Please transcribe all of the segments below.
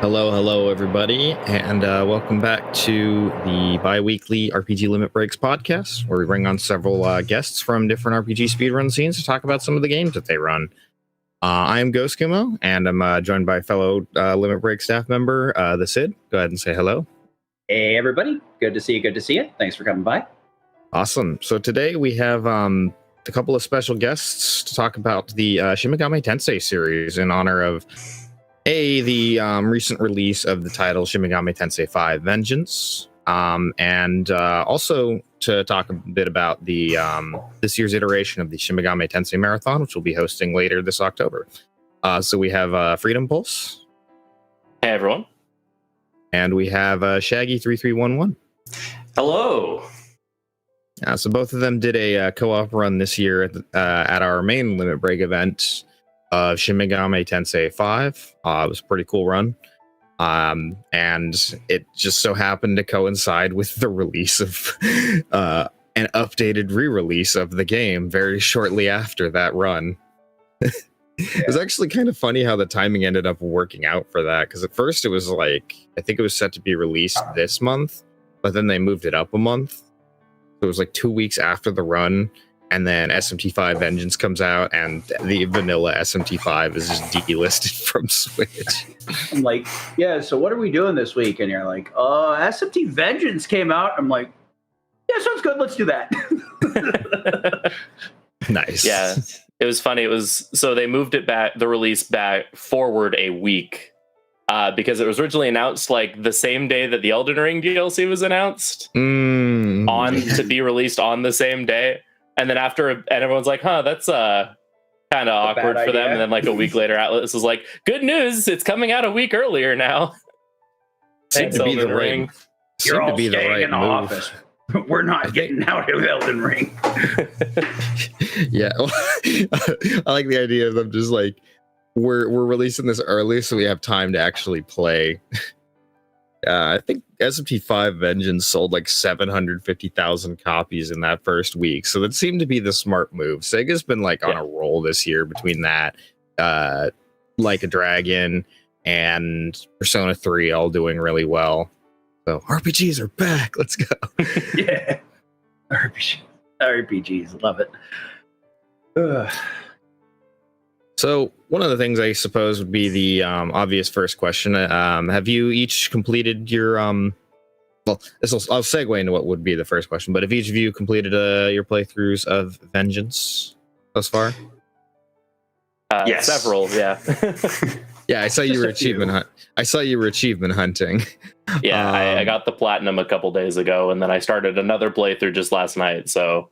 Hello, everybody, and welcome back to the bi-weekly RPG Limit Breaks podcast, where we bring on several guests from different RPG speedrun scenes to talk about some of the games that they run. I am GhostKumo, and I'm joined by fellow Limit Break staff member, the Sid. Go ahead and say hello. Hey, everybody. Good to see you. Thanks for coming by. Awesome. So today we have a couple of special guests to talk about the Shin Megami Tensei series in honor of the recent release of the title Shin Megami Tensei 5 Vengeance, and also to talk a bit about the this year's iteration of the Shin Megami Tensei Marathon, which we'll be hosting later this October. So we have Freedom Pulse. Hey, everyone. And we have Shaggy 3311. Hello. So both of them did a co-op run this year at our main Limit Break event of Shin Megami Tensei 5. It was a pretty cool run. And it just so happened to coincide with the release of an updated re-release of the game very shortly after that run. It was actually kind of funny how the timing ended up working out for that, because at first it was like, I think it was set to be released this month, but then they moved it up a month. So it was like 2 weeks after the run, and then SMT 5 comes out, and the vanilla SMT 5 is just delisted from Switch. I'm like, yeah, so what are we doing this week? And you're like, SMT Vengeance came out. I'm like, yeah, sounds good. Let's do that. Nice. Yeah, it was funny. So they moved it back, the release back forward a week, because it was originally announced like the same day that the Elden Ring DLC was announced, to be released on the same day. And then and everyone's like, that's kind of awkward for them. And then like a week later, Atlas was like, good news, it's coming out a week earlier now. Seemed to be the right. You're all staying in the office. We're not getting out of Elden Ring. Yeah, I like the idea of them just like, we're releasing this early so we have time to actually play. I think SMT 5 Vengeance sold like 750,000 copies in that first week, so that seemed to be the smart move. Sega's been like on a roll this year between that, Like a Dragon, and Persona 3 all doing really well. So RPGs are back. Let's go. Yeah, RPGs, love it. Ugh. So one of the things I suppose would be the obvious first question. Have you each completed your I'll segue into what would be the first question, but have each of you completed your playthroughs of Vengeance thus far? Yes. Several, yeah. Yeah, I saw you were achievement hunting. Yeah, I got the platinum a couple days ago, and then I started another playthrough just last night. So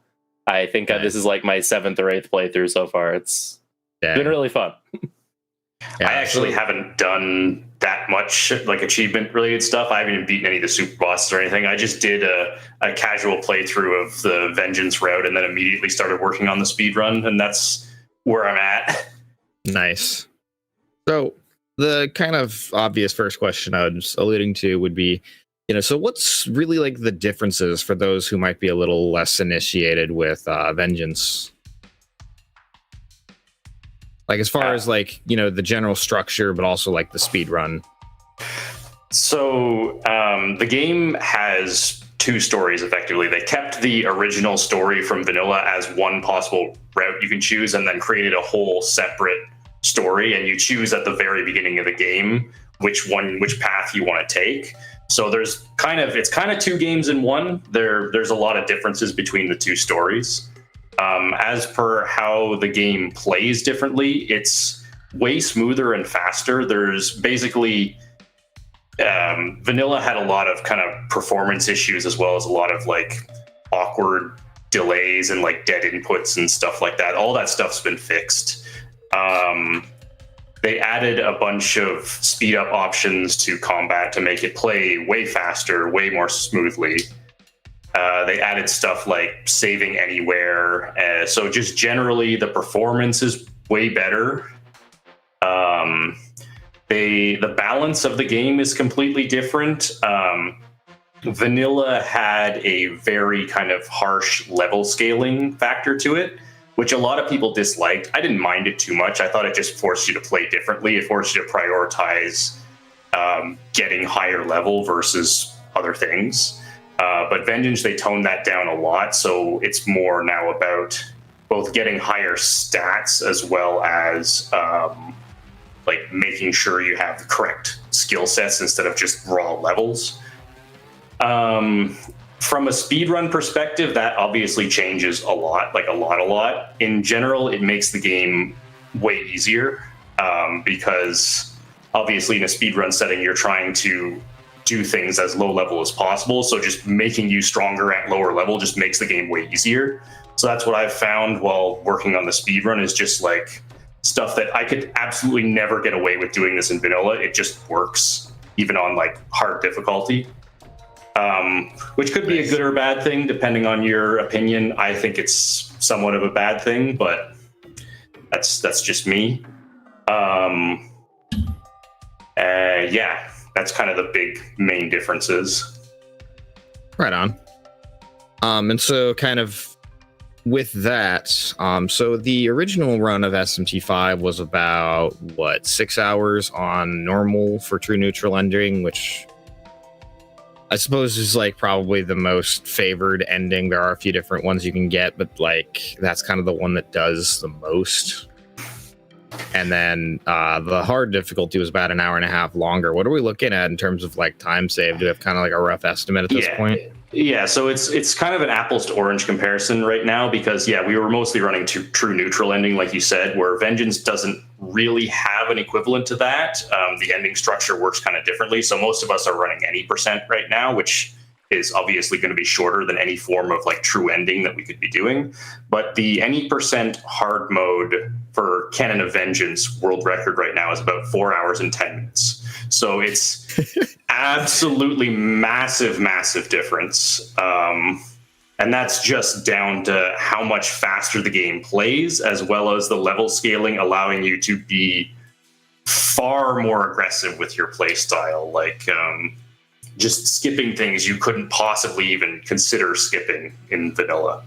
I think this is like my 7th or 8th playthrough so far. It's been really fun. Yeah, I actually haven't done that much like achievement related stuff. I haven't even beaten any of the super bosses or anything. I just did a casual playthrough of the Vengeance route and then immediately started working on the speedrun, and that's where I'm at. Nice. So the kind of obvious first question I was alluding to would be, so what's really like the differences for those who might be a little less initiated with Vengeance? Like as far as like, the general structure, but also like the speed run. So the game has 2 stories effectively. They kept the original story from vanilla as one possible route you can choose, and then created a whole separate story, and you choose at the very beginning of the game which path you want to take. So it's kind of 2 games in one. There's a lot of differences between the 2 stories. As per how the game plays differently, it's way smoother and faster. There's basically vanilla had a lot of kind of performance issues, as well as a lot of like awkward delays and like dead inputs and stuff like that. All that stuff's been fixed. They added a bunch of speed up options to combat to make it play way faster, way more smoothly. They added stuff like saving anywhere. So just generally the performance is way better. The balance of the game is completely different. Vanilla had a very kind of harsh level scaling factor to it, which a lot of people disliked. I didn't mind it too much. I thought it just forced you to play differently. It forced you to prioritize getting higher level versus other things. But Vengeance, they toned that down a lot, so it's more now about both getting higher stats as well as like making sure you have the correct skill sets instead of just raw levels. From a speedrun perspective, that obviously changes a lot, like a lot. In general, it makes the game way easier because obviously in a speedrun setting, you're trying to do things as low level as possible. So just making you stronger at lower level just makes the game way easier. So that's what I've found while working on the speedrun is just like stuff that I could absolutely never get away with doing this in vanilla. It just works even on like hard difficulty. Which could be a good or bad thing, depending on your opinion. I think it's somewhat of a bad thing, but that's just me. Yeah, that's kind of the big main differences. Right on. And so kind of with that, so the original run of SMT5 was about, 6 hours on normal for true neutral ending, which I suppose is like probably the most favored ending. There are a few different ones you can get, but like that's kind of the one that does the most. And then the hard difficulty was about an hour and a half longer. What are we looking at in terms of like time save? Do we have kind of like a rough estimate at this point? Yeah, so it's kind of an apples to orange comparison right now because, we were mostly running true neutral ending, like you said, where Vengeance doesn't really have an equivalent to that. The ending structure works kind of differently. So most of us are running any percent right now, which is obviously going to be shorter than any form of like true ending that we could be doing. But the any percent hard mode for Canon of Vengeance world record right now is about 4 hours and 10 minutes. So it's absolutely massive difference. And that's just down to how much faster the game plays, as well as the level scaling, allowing you to be far more aggressive with your play style. Like just skipping things you couldn't possibly even consider skipping in vanilla.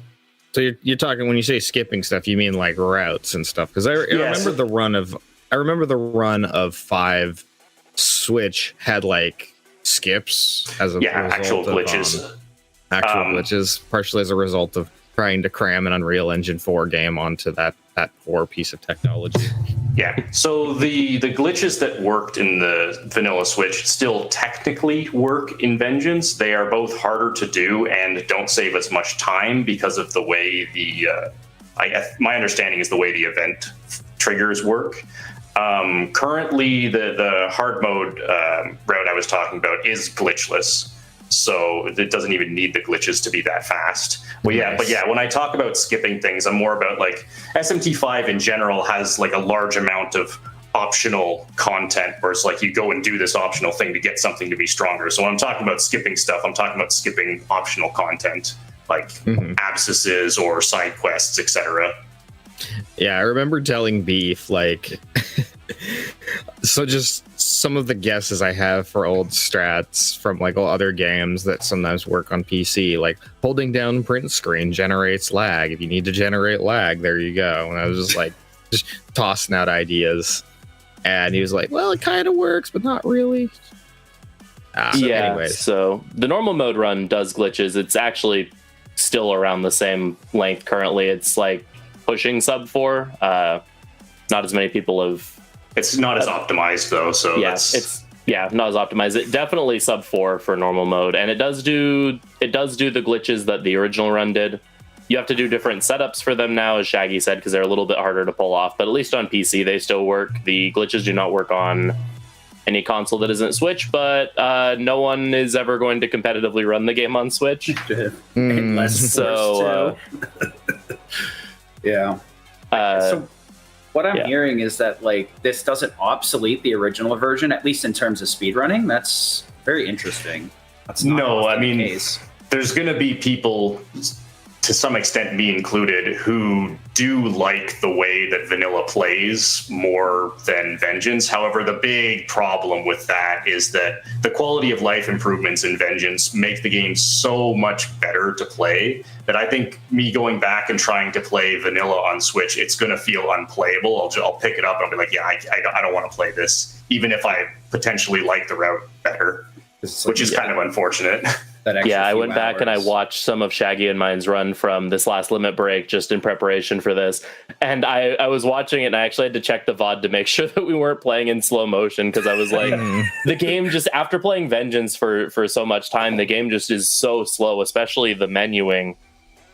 So you're talking, when you say skipping stuff, you mean like routes and stuff? Because I remember the run of 5 Switch had like skips as a result actual glitches. Glitches, partially as a result of trying to cram an Unreal Engine 4 game onto that core piece of technology. Yeah, so the glitches that worked in the vanilla Switch still technically work in Vengeance. They are both harder to do and don't save as much time because of the way my understanding is the way the event triggers work. Currently, the hard mode route I was talking about is glitchless, so it doesn't even need the glitches to be that fast. But when I talk about skipping things, I'm more about like SMT5 in general has like a large amount of optional content where it's like you go and do this optional thing to get something to be stronger. So when I'm talking about skipping stuff, I'm talking about skipping optional content like abscesses or side quests, etc. Yeah, I remember telling Beef, like, so just some of the guesses I have for old strats from like other games that sometimes work on PC, like holding down print screen generates lag. If you need to generate lag, there you go. And I was just like, just tossing out ideas. And he was like, well, it kind of works, but not really. Anyways. So the normal mode run does glitches. It's actually still around the same length currently. It's like pushing sub 4. Not as many people have. It's not as optimized though, so it's not as optimized. It definitely sub 4 for normal mode, and it does do the glitches that the original run did. You have to do different setups for them now, as Shaggy said, because they're a little bit harder to pull off. But at least on PC, they still work. The glitches do not work on any console that isn't Switch, but no one is ever going to competitively run the game on Switch. So yeah. So what I'm hearing is that like this doesn't obsolete the original version, at least in terms of speedrunning. That's very interesting. That's not the case. There's going to be people to some extent, me included, who do like the way that vanilla plays more than Vengeance. However, the big problem with that is that the quality of life improvements in Vengeance make the game so much better to play that I think me going back and trying to play vanilla on Switch, it's going to feel unplayable. I'll pick it up and I'll be like, yeah, I don't want to play this, even if I potentially like the route better, which is kind of unfortunate. Yeah, I went back and I watched some of Shaggy and mine's run from this last limit break just in preparation for this. And I was watching it and I actually had to check the VOD to make sure that we weren't playing in slow motion, because I was like, the game just, after playing Vengeance for so much time, the game just is so slow, especially the menuing.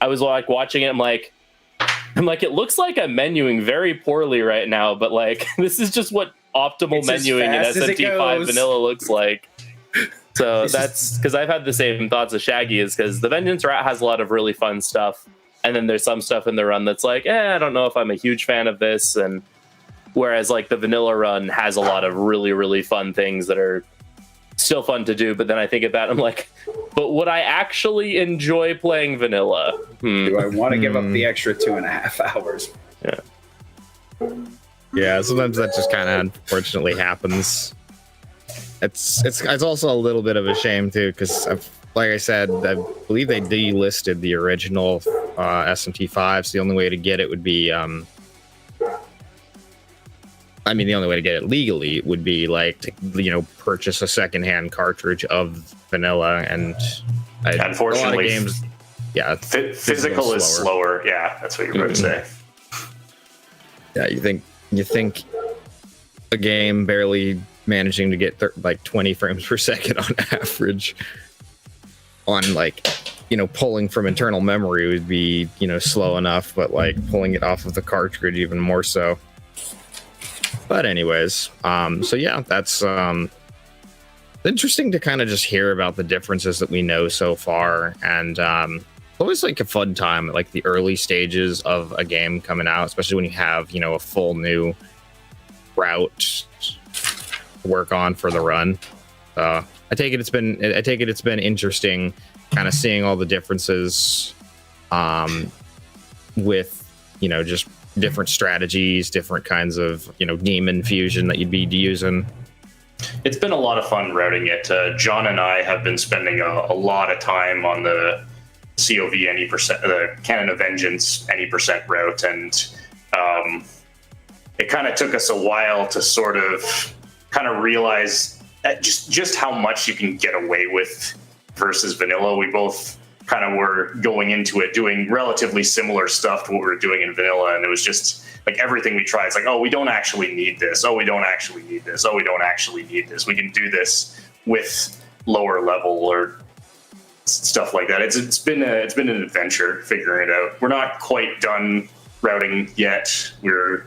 I was like watching it, I'm like, it looks like I'm menuing very poorly right now, but like, this is just what optimal menuing in SMT5 vanilla looks like. So that's because I've had the same thoughts as Shaggy, is because the Vengeance route has a lot of really fun stuff, and then there's some stuff in the run that's like, I don't know if I'm a huge fan of this, and whereas like the vanilla run has a lot of really, really fun things that are still fun to do, but then I think about it, I'm like, but would I actually enjoy playing vanilla? Do I want to give up the extra 2.5 hours? Yeah, sometimes that just kind of unfortunately happens. It's also a little bit of a shame too, because like I said, I believe they delisted the original SMT5. So the only way to get it would be, the only way to get it legally would be like to, purchase a secondhand cartridge of vanilla, and unfortunately, a lot of games, physical is slower. Yeah, that's what you're about to say. Yeah, you think a game barely managing to get 20 frames per second on average on pulling from internal memory would be slow enough, but like pulling it off of the cartridge even more so. But anyways, so yeah, that's interesting to kind of just hear about the differences that we know so far, and always like a fun time at like the early stages of a game coming out, especially when you have a full new route work on for the run. I take it it's been interesting kind of seeing all the differences with just different strategies, different kinds of demon fusion that you'd be using. It's been a lot of fun routing it. John and I have been spending a lot of time on the COV any percent, the Canon of Vengeance any percent route, and it kind of took us a while to sort of kind of realize that just how much you can get away with versus vanilla. We both kind of were going into it doing relatively similar stuff to what we were doing in vanilla, and it was just like everything we tried, it's like, oh, we don't actually need this. Oh, we don't actually need this. Oh, we don't actually need this. We can do this with lower level or stuff like that. It's been an adventure figuring it out. We're not quite done routing yet. We're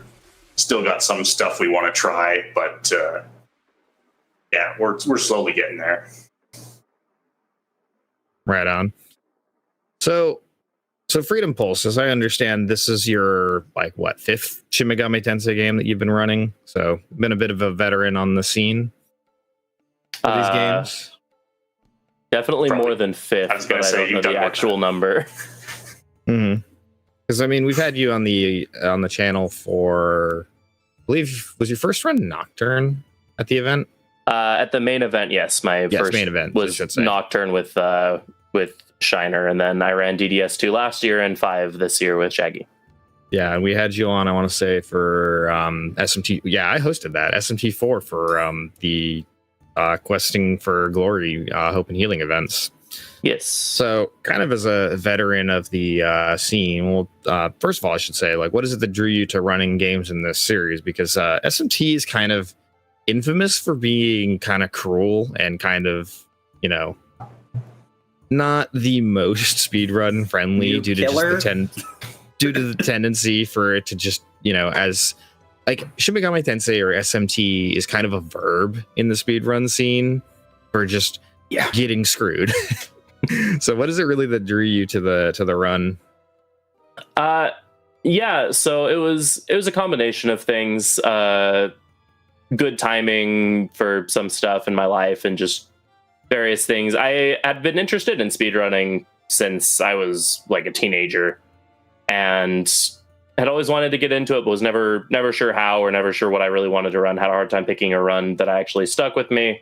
still got some stuff we want to try, but yeah, we're slowly getting there. Right on. So Freedom Pulse, as I understand, this is your fifth Shin Megami Tensei game that you've been running. So been a bit of a veteran on the scene for these games. Definitely more than fifth, but I don't know the actual number. Because we've had you on the channel for, I believe, was your first run Nocturne at the event? At the main event, yes. First main event was Nocturne with Shiner, and then I ran DDS2 last year and 5 this year with Shaggy. Yeah, and we had you on, I want to say, for SMT. Yeah, I hosted that SMT4 for the Questing for Glory Hope and Healing events. Yes. So, kind of as a veteran of the scene, well, first of all, I should say, what is it that drew you to running games in this series? Because SMT is kind of infamous for being kind of cruel and kind of, not the most speedrun friendly due to the tendency for it to just, as Shin Megami Tensei or SMT is kind of a verb in the speedrun scene for just getting screwed. So what is it really that drew you to the run? Yeah, so it was a combination of things. Good timing for some stuff in my life and just various things. I had been interested in speedrunning since I was like a teenager, and had always wanted to get into it, but was never sure how, or never sure what I really wanted to run. Had a hard time picking a run that actually stuck with me.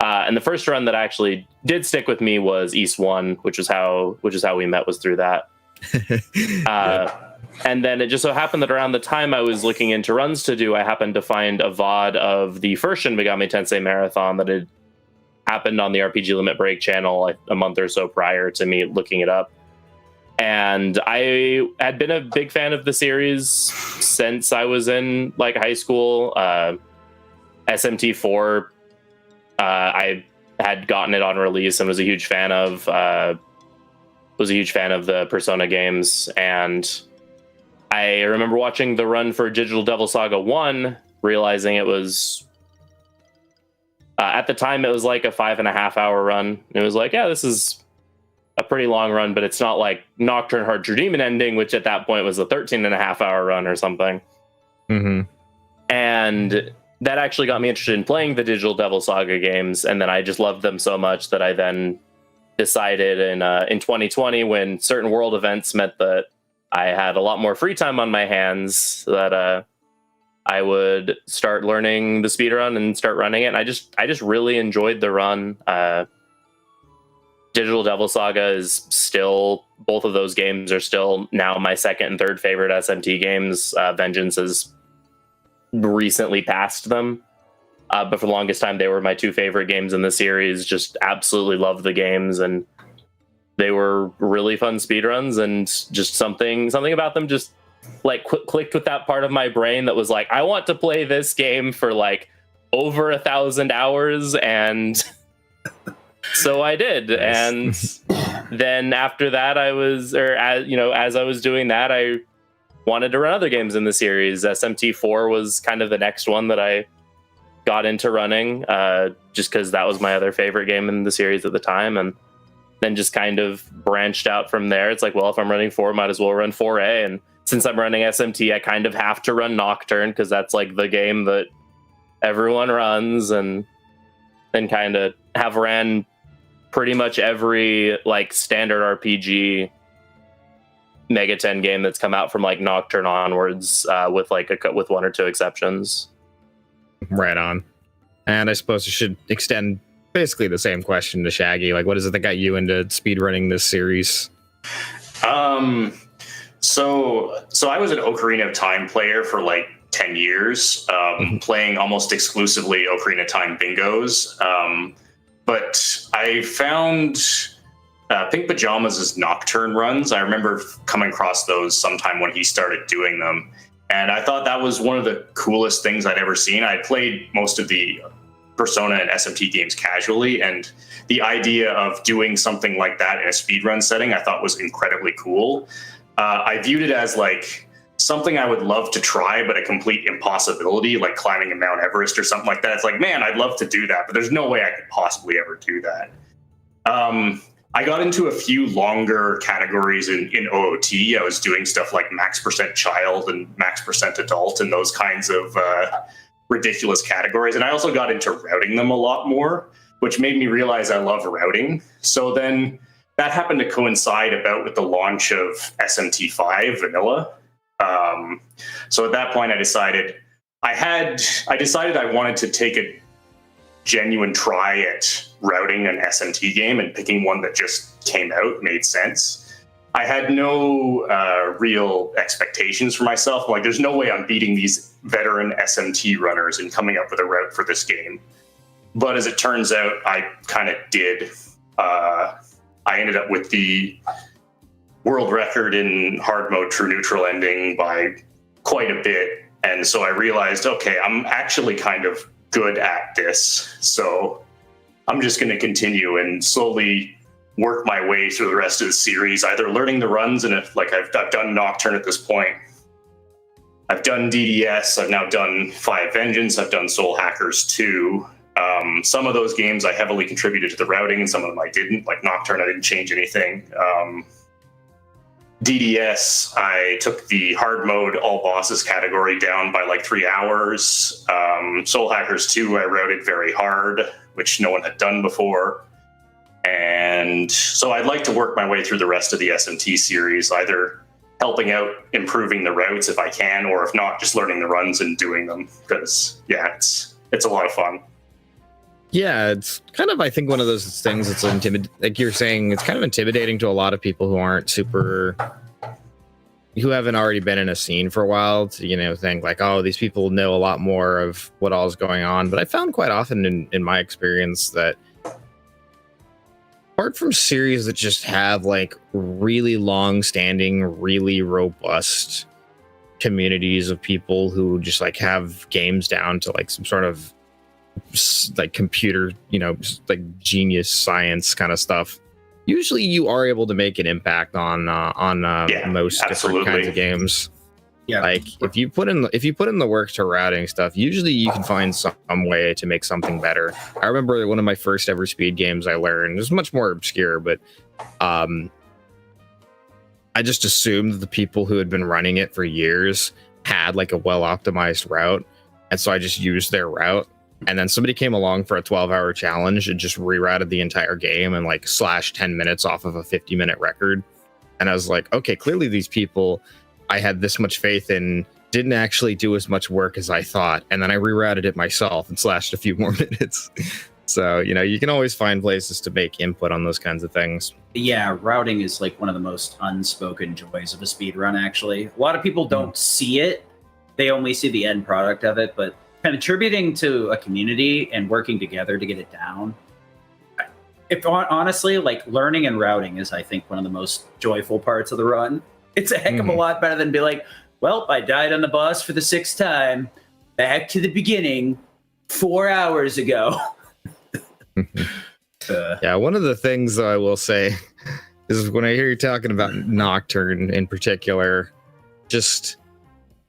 And the first run that actually did stick with me was East 1, which is how we met, was through that. And then it just so happened that around the time I was looking into runs to do, I happened to find a VOD of the first Shin Megami Tensei marathon that had happened on the RPG Limit Break channel a month or so prior to me looking it up. And I had been a big fan of the series since I was in like high school. SMT4, I had gotten it on release and was a huge fan of. Was a huge fan of the Persona games, and I remember watching the run for Digital Devil Saga 1, realizing it was at the time it was like a 5.5 hour run. It was like, yeah, this is a pretty long run, but it's not like Nocturne Hard True Demon ending, which at that point was a 13.5 hour run or something. Mm-hmm. And that actually got me interested in playing the Digital Devil Saga games, and then I just loved them so much that I then decided in 2020, when certain world events meant that I had a lot more free time on my hands, that I would start learning the speedrun and start running it. And I just really enjoyed the run. Digital Devil Saga is still, both of those games are still now my second and third favorite SMT games. Vengeance has recently passed them. But for the longest time, they were my two favorite games in the series. Just absolutely loved the games, and they were really fun speedruns, and just something about them just like clicked with that part of my brain that was like, I want to play this game for like over 1,000 hours, and so I did. And then after that, as I was doing that, I wanted to run other games in the series. SMT4 was kind of the next one that I got into running, just because that was my other favorite game in the series at the time, and then just kind of branched out from there. It's like, well, if I'm running 4, might as well run 4A, and since I'm running SMT, I kind of have to run Nocturne because that's like the game that everyone runs, and then kind of have ran pretty much every like standard RPG Mega 10 game that's come out from like Nocturne onwards, with one or two exceptions. Right on. And I suppose you should extend basically the same question to Shaggy. Like, what is it that got you into speedrunning this series? So I was an Ocarina of Time player for like 10 years, playing almost exclusively Ocarina of Time bingos. But I found Pink Pajamas' Nocturne runs. I remember coming across those sometime when he started doing them. And I thought that was one of the coolest things I'd ever seen. I played most of the Persona and SMT games casually, and the idea of doing something like that in a speedrun setting I thought was incredibly cool. I viewed it as like something I would love to try, but a complete impossibility, like climbing a Mount Everest or something like that. It's like, man, I'd love to do that, but there's no way I could possibly ever do that. I got into a few longer categories in OOT. I was doing stuff like max % child and max % adult and those kinds of ridiculous categories. And I also got into routing them a lot more, which made me realize I love routing. So then that happened to coincide about with the launch of SMT5 Vanilla. So at that point I decided I wanted to take a genuine try at routing an SMT game, and picking one that just came out made sense. I had no real expectations for myself. Like, there's no way I'm beating these veteran SMT runners and coming up with a route for this game. But as it turns out, I kind of did. I ended up with the world record in hard mode true neutral ending by quite a bit. And so I realized, okay, I'm actually kind of good at this. So I'm just going to continue and slowly work my way through the rest of the series, either learning the runs, and if like I've done Nocturne at this point. I've done DDS, I've now done 5 Vengeance, I've done Soul Hackers 2. Some of those games I heavily contributed to the routing, and some of them I didn't. Like Nocturne, I didn't change anything. DDS, I took the hard mode all bosses category down by like 3 hours. Soul Hackers 2, I routed very hard, which no one had done before. And so I'd like to work my way through the rest of the SMT series, either helping out improving the routes if I can, or if not, just learning the runs and doing them, because it's a lot of fun. Yeah, it's kind of, I think, one of those things that's like you're saying, it's kind of intimidating to a lot of people who aren't who haven't already been in a scene for a while to, think like, oh, these people know a lot more of what all is going on. But I found quite often in my experience that apart from series that just have like really long-standing, really robust communities of people who just like have games down to like some sort of like computer, like genius science kind of stuff, usually you are able to make an impact on most different kinds of games. Yeah, like if you put in the work to routing stuff, usually you can find some way to make something better. I remember one of my first ever speed games I learned, it was much more obscure, but I just assumed that the people who had been running it for years had like a well optimized route, and so I just used their route. And then somebody came along for a 12-hour challenge and just rerouted the entire game and like slashed 10 minutes off of a 50-minute record. And I was like, okay, clearly these people I had this much faith in didn't actually do as much work as I thought. And then I rerouted it myself and slashed a few more minutes. So, you can always find places to make input on those kinds of things. Yeah, routing is like one of the most unspoken joys of a speedrun, actually. A lot of people don't see it. They only see the end product of it, but contributing to a community and working together to get it down. If honestly, like learning and routing is, I think, one of the most joyful parts of the run. It's a heck of a lot better than be like, well, I died on the boss for the 6th time. Back to the beginning 4 hours ago. Yeah, one of the things I will say is when I hear you talking about Nocturne in particular, just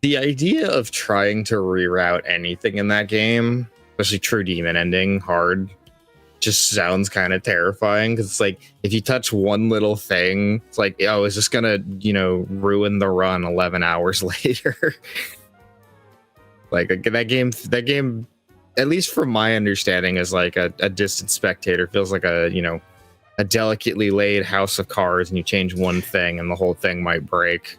the idea of trying to reroute anything in that game, especially True Demon ending hard, just sounds kind of terrifying, because it's like if you touch one little thing, it's like, oh, is this gonna ruin the run 11 hours later? Like that game, at least from my understanding, is like a distant spectator, feels like a delicately laid house of cards, and you change one thing and the whole thing might break.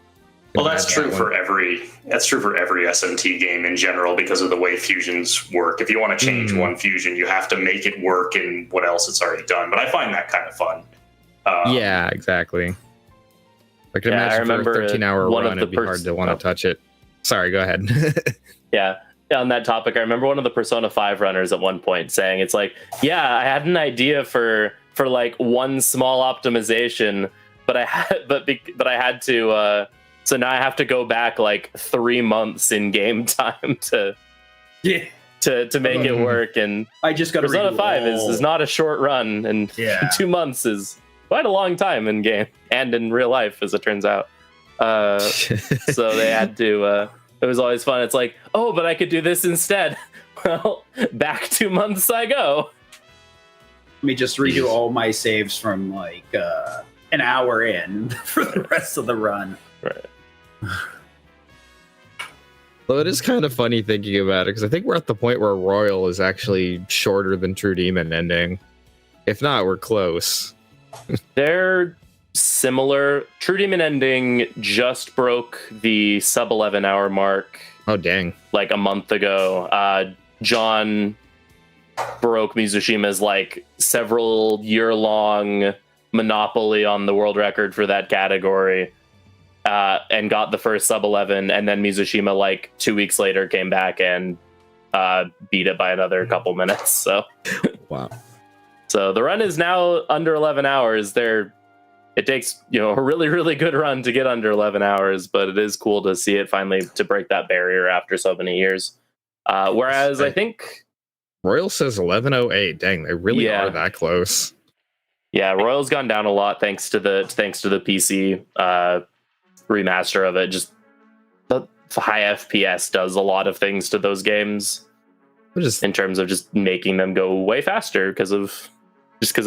Well, that's true for every SMT game in general, because of the way fusions work. If you want to change one fusion, you have to make it work in what else it's already done. But I find that kind of fun. Yeah, exactly. I can imagine for a 13-hour run, it'd be hard to want to touch it. Sorry, go ahead. Yeah. On that topic, I remember one of the Persona 5 runners at one point saying, it's like, yeah, I had an idea for like one small optimization, but I had to so now I have to go back like 3 months in game time to make it work. And I just got Persona 5 is not a short run, and 2 months is quite a long time in game and in real life, as it turns out. So they had to. It was always fun. It's like, oh, but I could do this instead. Well, back 2 months I go. Let me just redo all my saves from like an hour in for the rest of the run. Right. Well, it is kind of funny thinking about it, because I think we're at the point where Royal is actually shorter than True Demon ending. If not, we're close. They're similar. True Demon ending just broke the sub 11-hour mark. Oh, dang. Like a month ago. John broke Mizushima's like several year-long monopoly on the world record for that category. And got the first sub 11, and then Mizushima like 2 weeks later came back and beat it by another couple minutes. So wow. So the run is now under 11 hours. It takes a really, really good run to get under 11 hours, but it is cool to see it finally to break that barrier after so many years. Whereas I think Royal says 11:08. Dang, they really are that close. Yeah, Royal's gone down a lot thanks to the PC remaster of it. Just the high FPS does a lot of things to those games, in terms of just making them go way faster because of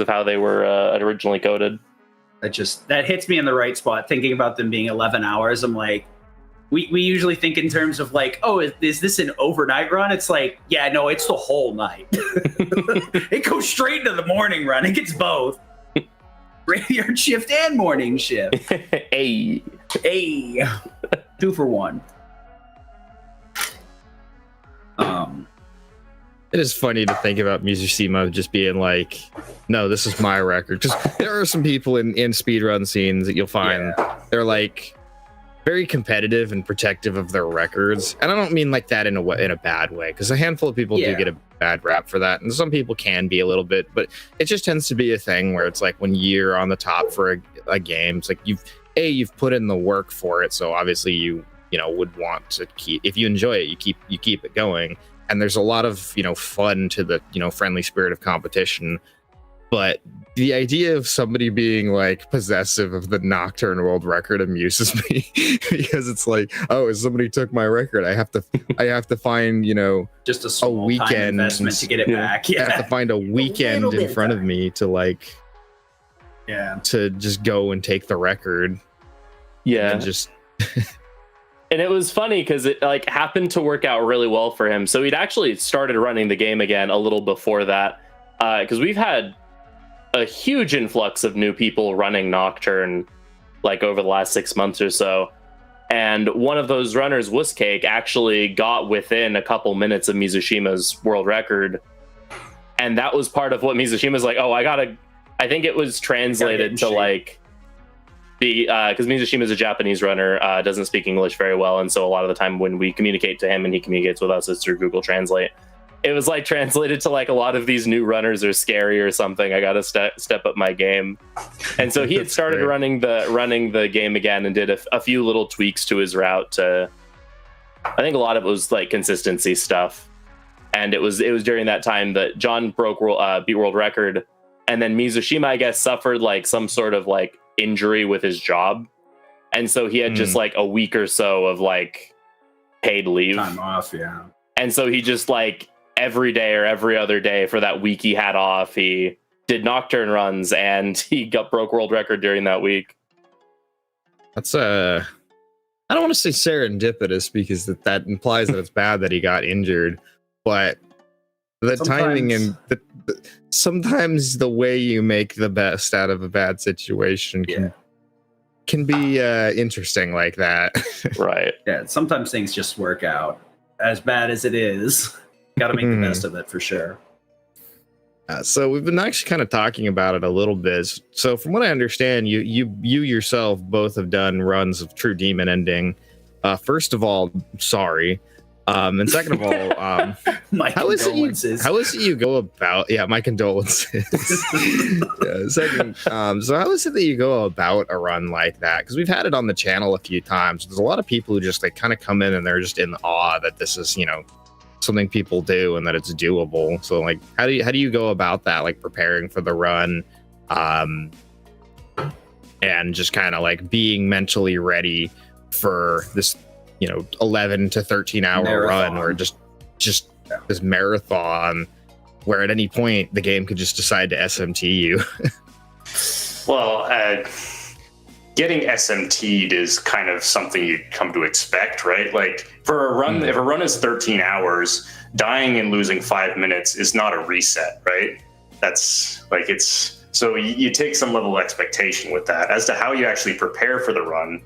how they were originally coded. That hits me in the right spot. Thinking about them being 11 hours, I'm like, we usually think in terms of like, oh, is this an overnight run? It's like, yeah, no, it's the whole night. It goes straight into the morning run. It gets both. Graveyard shift and morning shift. Hey. Hey, 2 for 1. It is funny to think about Mizusima just being like, no, this is my record. Because there are some people in speedrun scenes that you'll find they're like very competitive and protective of their records. And I don't mean like that in a bad way, because a handful of people do get a bad rap for that. And some people can be a little bit, but it just tends to be a thing where it's like when you're on the top for a game, it's like you've put in the work for it. So obviously you would want to keep, if you enjoy it, you keep it going. And there's a lot of, fun to the, friendly spirit of competition. But the idea of somebody being like possessive of the Nocturne world record amuses me because it's like, oh, somebody took my record. I have to find, just a small weekend time investment to get it back. I have to find a weekend in front of me to like, to just go and take the record. Yeah. And just. And it was funny because it like happened to work out really well for him. So he'd actually started running the game again a little before that, because we've had a huge influx of new people running Nocturne like over the last 6 months or so. And one of those runners, Wusscake, actually got within a couple minutes of Mizushima's world record. And that was part of what Mizushima's like, oh, I think it was translated to like because Mizushima's a Japanese runner, doesn't speak English very well, and so a lot of the time when we communicate to him and he communicates with us, it's through Google Translate. It was like translated to like a lot of these new runners are scary or something. I gotta step up my game, and so he had started running the game again and did a few little tweaks to his route. To I think a lot of it was like consistency stuff, and it was during that time that John beat world record, and then Mizushima I guess suffered like some sort of like injury with his job, and so he had just like a week or so of like paid leave, time off, and so he just like every day or every other day for that week he had off, he did Nocturne runs, and he broke world record during that week. That's I don't want to say serendipitous because that implies that it's bad that he got injured, but the timing and sometimes the way you make the best out of a bad situation can be interesting like that. Right. Yeah, sometimes things just work out. As bad as it is, got to make the best of it for sure. So we've been actually kind of talking about it a little bit. So from what I understand, you yourself both have done runs of True Demon Ending. First of all, sorry. And second of all, my condolences. How is it you go about? Yeah, my condolences. Second, so how is it that you go about a run like that? Because we've had it on the channel a few times. There's a lot of people who just like kind of come in and they're just in awe that this is something people do and that it's doable. So like, how do you go about that? Like preparing for the run, and just kind of like being mentally ready for this 11 to 13 hour marathon run, or just this marathon where at any point the game could just decide to SMT you. Well, getting SMT'd is kind of something you'd come to expect, right? Like for a run, if a run is 13 hours, dying and losing 5 minutes is not a reset, right? That's like, so you take some level of expectation with that. As to how you actually prepare for the run,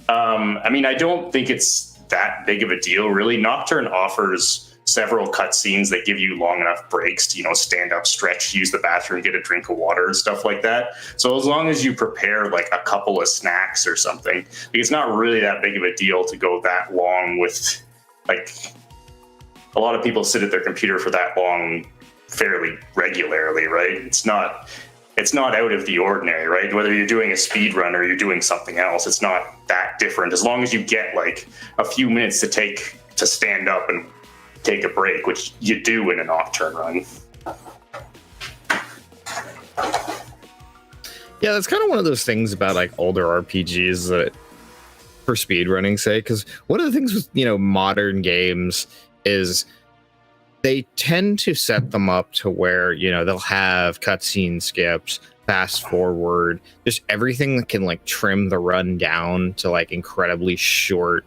I mean, I don't think it's that big of a deal, really. Nocturne offers several cutscenes that give you long enough breaks to, stand up, stretch, use the bathroom, get a drink of water and stuff like that. So as long as you prepare like a couple of snacks or something, it's not really that big of a deal to go that long with, like, a lot of people sit at their computer for that long fairly regularly, right? It's not out of the ordinary, right? Whether you're doing a speed run or you're doing something else, it's not that different. As long as you get like a few minutes to stand up and take a break, which you do in a Nocturne run. Yeah, that's kind of one of those things about like older RPGs that, for speedrunning sake, because one of the things with modern games is they tend to set them up to where they'll have cutscene skips, fast forward, just everything that can like trim the run down to like incredibly short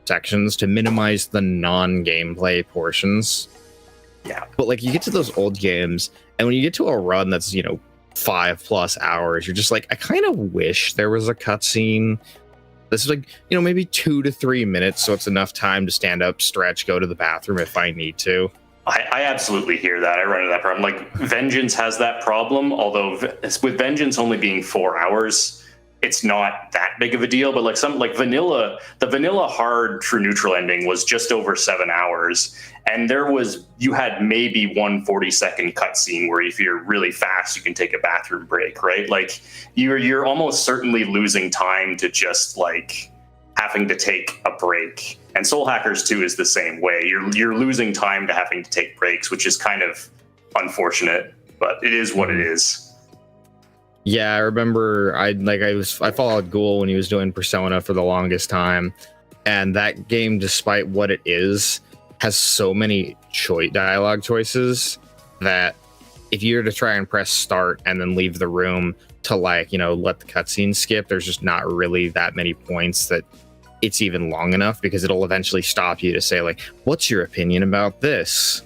sections to minimize the non-gameplay portions. Yeah, but like you get to those old games and when you get to a run that's 5+ hours. You're just like, I kind of wish there was a cutscene. This is like, maybe 2 to 3 minutes, so it's enough time to stand up, stretch, go to the bathroom if I need to. I absolutely hear that. I run into that problem. Like, Vengeance has that problem, although with Vengeance only being 4 hours, it's not that big of a deal. But like vanilla, the vanilla hard true neutral ending was just over 7 hours, and you had maybe 1 40-second cutscene where if you're really fast, you can take a bathroom break, right? Like, you're almost certainly losing time to just like having to take a break. And Soul Hackers 2 is the same way. You're losing time to having to take breaks, which is kind of unfortunate, but it is what it is. Yeah, I remember I followed Ghoul when he was doing Persona for the longest time, and that game, despite what it is, has so many dialogue choices that if you were to try and press start and then leave the room to let the cutscene skip, there's just not really that many points that it's even long enough, because it'll eventually stop you to say like, what's your opinion about this?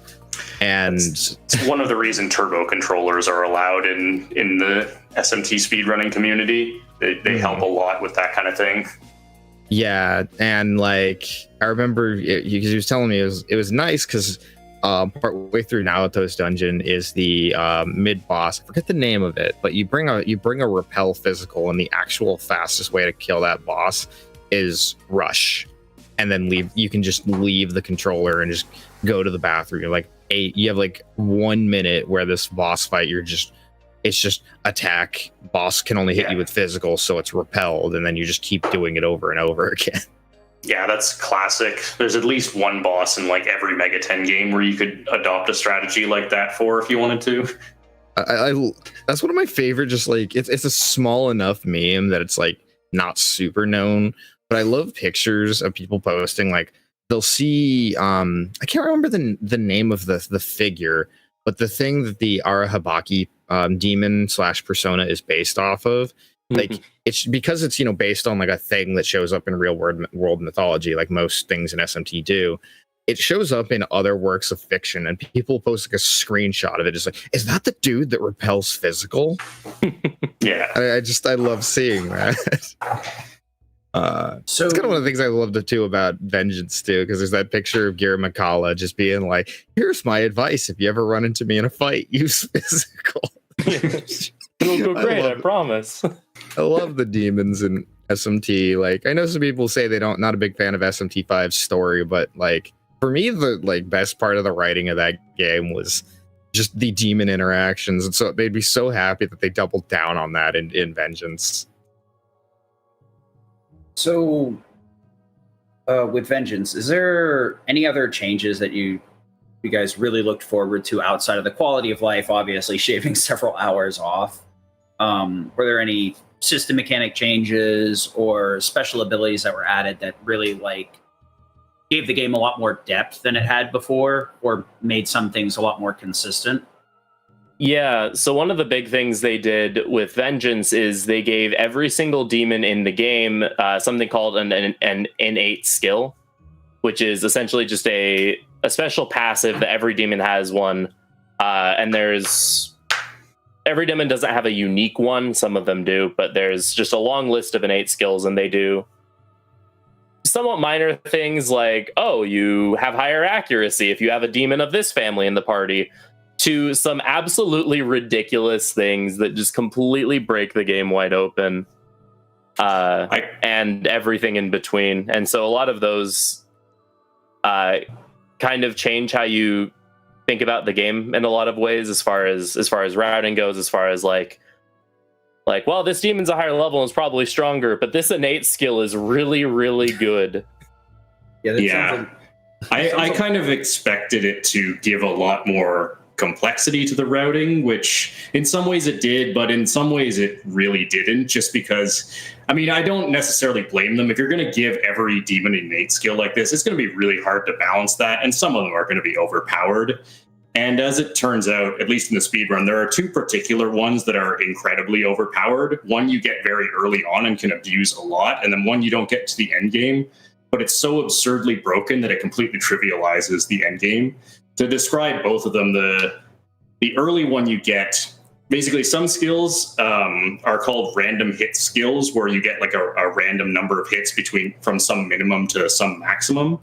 And it's one of the reasons turbo controllers are allowed in the SMT speedrunning community. They help a lot with that kind of thing. Yeah, and like I remember because he was telling me it was nice because partway through Naoto's dungeon is the mid boss. I forget the name of it, but you bring a repel physical, and the actual fastest way to kill that boss is rush, and then leave. You can just leave the controller and just go to the bathroom. You have like 1 minute where this boss fight, it's just attack. Boss can only hit you with physical, so it's repelled, and then you just keep doing it over and over again. Yeah, that's classic. There's at least one boss in like every Mega 10 game where you could adopt a strategy like that for if you wanted to. That's one of my favorite. Just like it's a small enough meme that it's like not super known, but I love pictures of people posting like they'll see. I can't remember the name of the figure, but the thing that the Arahabaki demon / persona is based off of. Like it's because it's based on like a thing that shows up in real world mythology, like most things in SMT do. It shows up in other works of fiction, and people post like a screenshot of it, just like, is that the dude that repels physical? Yeah, I love seeing that. So it's kind of one of the things I loved too about Vengeance too, because there's that picture of Gira Makala just being like, "Here's my advice: if you ever run into me in a fight, use physical." It'll go great, I promise. I love the demons in SMT. Like, I know some people say not a big fan of SMT5's story, but like for me, the like best part of the writing of that game was just the demon interactions, and so they'd be so happy that they doubled down on that in Vengeance. So, with Vengeance, is there any other changes that you guys really looked forward to outside of the quality of life, obviously shaving several hours off? Were there any system mechanic changes or special abilities that were added that really like gave the game a lot more depth than it had before, or made some things a lot more consistent? Yeah, so one of the big things they did with Vengeance is they gave every single demon in the game something called an innate skill, which is essentially just a special passive that every demon has one. And every demon doesn't have a unique one. Some of them do, but there's just a long list of innate skills, and they do somewhat minor things like, oh, you have higher accuracy if you have a demon of this family in the party, to some absolutely ridiculous things that just completely break the game wide open, and everything in between. And so a lot of those kind of change how you think about the game in a lot of ways, as far as routing goes, as far as like, well, this demon's a higher level and is probably stronger, but this innate skill is really, really good. Yeah. I kind of expected it to give a lot more complexity to the routing, which in some ways it did, but in some ways it really didn't, just because, I mean, I don't necessarily blame them. If you're going to give every demon an innate skill like this, it's going to be really hard to balance that, and some of them are going to be overpowered. And as it turns out, at least in the speedrun, there are two particular ones that are incredibly overpowered. One you get very early on and can abuse a lot, and then one you don't get to the end game, but it's so absurdly broken that it completely trivializes the end game. To describe both of them, the early one you get basically some skills are called random hit skills, where you get like a random number of hits from some minimum to some maximum.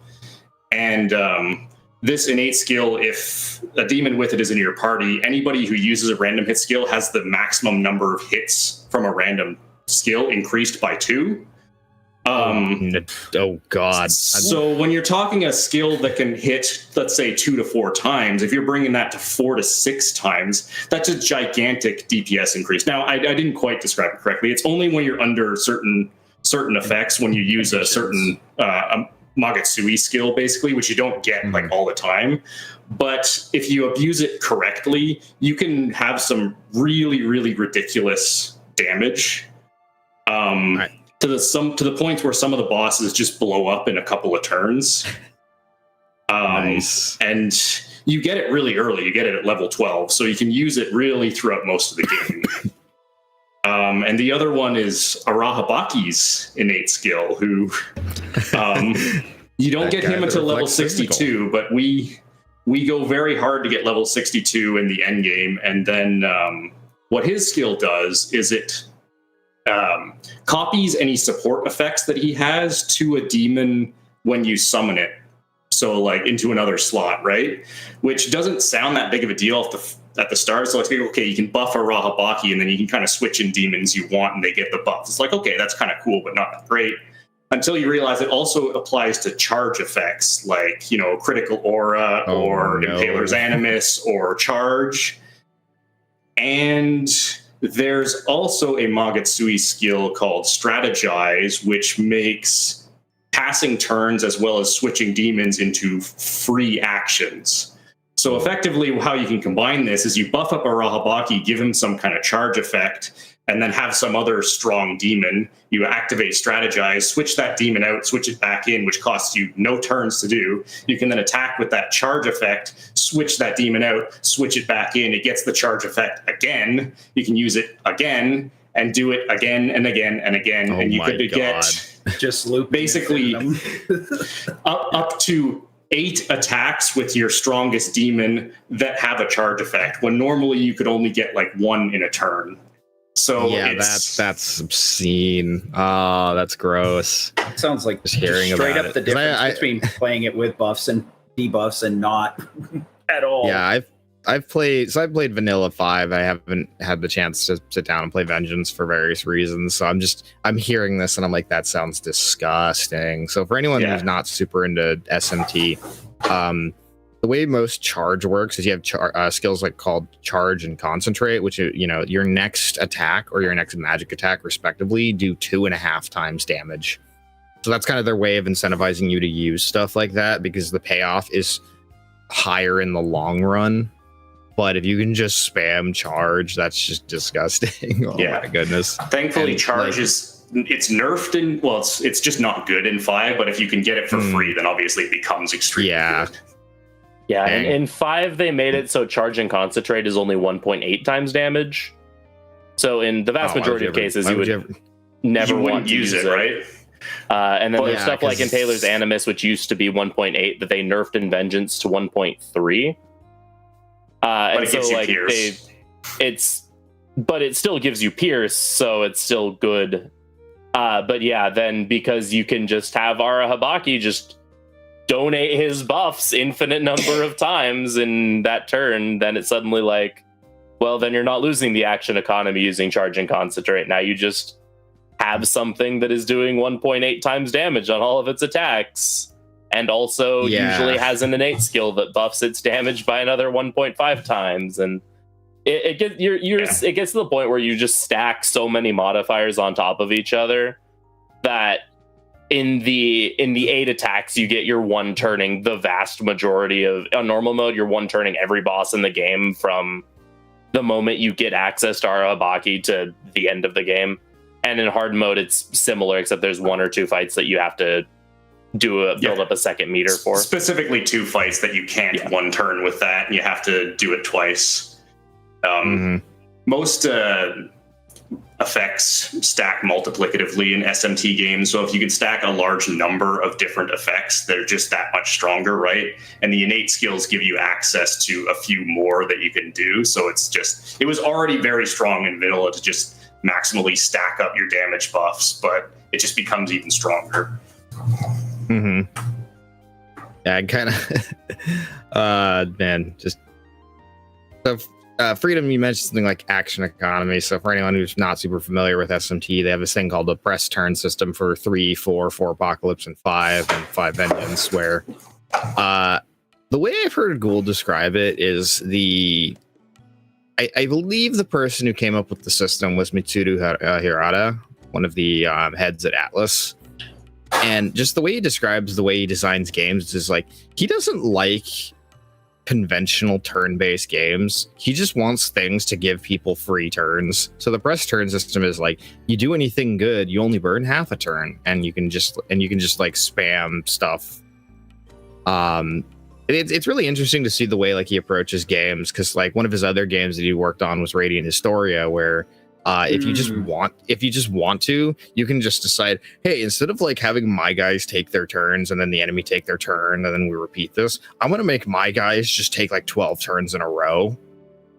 And this innate skill, if a demon with it is in your party, anybody who uses a random hit skill has the maximum number of hits from a random skill increased by 2. Oh God. So when you're talking a skill that can hit, let's say 2 to 4 times, if you're bringing that to 4 to 6 times, that's a gigantic DPS increase. Now, I didn't quite describe it correctly. It's only when you're under certain effects, when you use a certain Magatsuki skill, basically, which you don't get like all the time. But if you abuse it correctly, you can have some really, really ridiculous damage. To the point where some of the bosses just blow up in a couple of turns. Nice. And you get it really early. You get it at level 12, so you can use it really throughout most of the game. And the other one is Arahabaki's innate skill, who you don't get him until level 62, but we go very hard to get level 62 in the end game. And then what his skill does is it copies any support effects that he has to a demon when you summon it. So like into another slot, right? Which doesn't sound that big of a deal at the start. So it's like, okay, you can buff a Rahabaki and then you can kind of switch in demons you want and they get the buff. It's like, okay, that's kind of cool, but not great. Until you realize it also applies to charge effects like, Critical Aura or Impaler's Animus or Charge. And there's also a Magatsuki skill called Strategize, which makes passing turns as well as switching demons into free actions. So effectively, how you can combine this is you buff up a Rahabaki, give him some kind of charge effect, and then have some other strong demon. You activate Strategize, switch that demon out, switch it back in, which costs you no turns to do. You can then attack with that charge effect, switch that demon out, switch it back in. It gets the charge effect again. You can use it again and do it again and again and again. And you could get just loop basically up to 8 attacks with your strongest demon that have a charge effect, when normally you could only get like 1 in a turn. So yeah, that's obscene. Oh, that's gross. Sounds like just hearing straight about up the it. difference between playing it with buffs and debuffs and not at all. Yeah, I've played Vanilla 5. I haven't had the chance to sit down and play Vengeance for various reasons. So I'm hearing this and I'm like, that sounds disgusting. So for anyone who's not super into SMT, the way most charge works is you have skills like called Charge and Concentrate, which your next attack or your next magic attack respectively do 2.5 times damage. So that's kind of their way of incentivizing you to use stuff like that, because the payoff is higher in the long run. But if you can just spam Charge, that's just disgusting. Oh my goodness. Thankfully, Charge it's nerfed in, well, it's just not good in 5, but if you can get it for free, then obviously it becomes extremely good. Yeah, and in 5 they made it so Charge and Concentrate is only 1.8 times damage. So in the vast majority of cases, you would never want to use it, right? And then there's stuff like Impaler's Animus, which used to be 1.8, that they nerfed in Vengeance to 1.3. But it gives you Pierce. But it still gives you Pierce, so it's still good. But yeah, then because you can just have Arahabaki just donate his buffs infinite number of times in that turn, then it's suddenly like, well, then you're not losing the action economy using Charge and Concentrate. Now you just have something that is doing 1.8 times damage on all of its attacks, and also usually has an innate skill that buffs its damage by another 1.5 times. And it gets to the point where you just stack so many modifiers on top of each other that in the 8 attacks you get your one turning the vast majority of, on normal mode, you're one turning every boss in the game from the moment you get access to Arahabaki to the end of the game. And in hard mode it's similar, except there's 1 or 2 fights that you have to build up a second meter for. Specifically 2 fights that you can't one turn with that, and you have to do it twice. Most effects stack multiplicatively in SMT games. So if you can stack a large number of different effects, they're just that much stronger, right? And the innate skills give you access to a few more that you can do. So it was already very strong in vanilla to just maximally stack up your damage buffs, but it just becomes even stronger. Mm-hmm. Yeah, I kind of, man, just so. Freedom, you mentioned something like action economy. So for anyone who's not super familiar with SMT, they have this thing called the press turn system for 3, 4 Apocalypse, and 5 Vengeance, where the way I've heard Gould describe it is I believe the person who came up with the system was Mitsuru Hirata, one of the heads at Atlas. And just the way he describes the way he designs games is like, he doesn't like conventional turn-based games. He just wants things to give people free turns. So the press turn system is like, you do anything good, you only burn half a turn, and you can just like spam stuff. It's really interesting to see the way like he approaches games, because like one of his other games that he worked on was Radiant Historia, where if you just want to, you can just decide, hey, instead of like having my guys take their turns and then the enemy take their turn and then we repeat this, I'm going to make my guys just take like 12 turns in a row.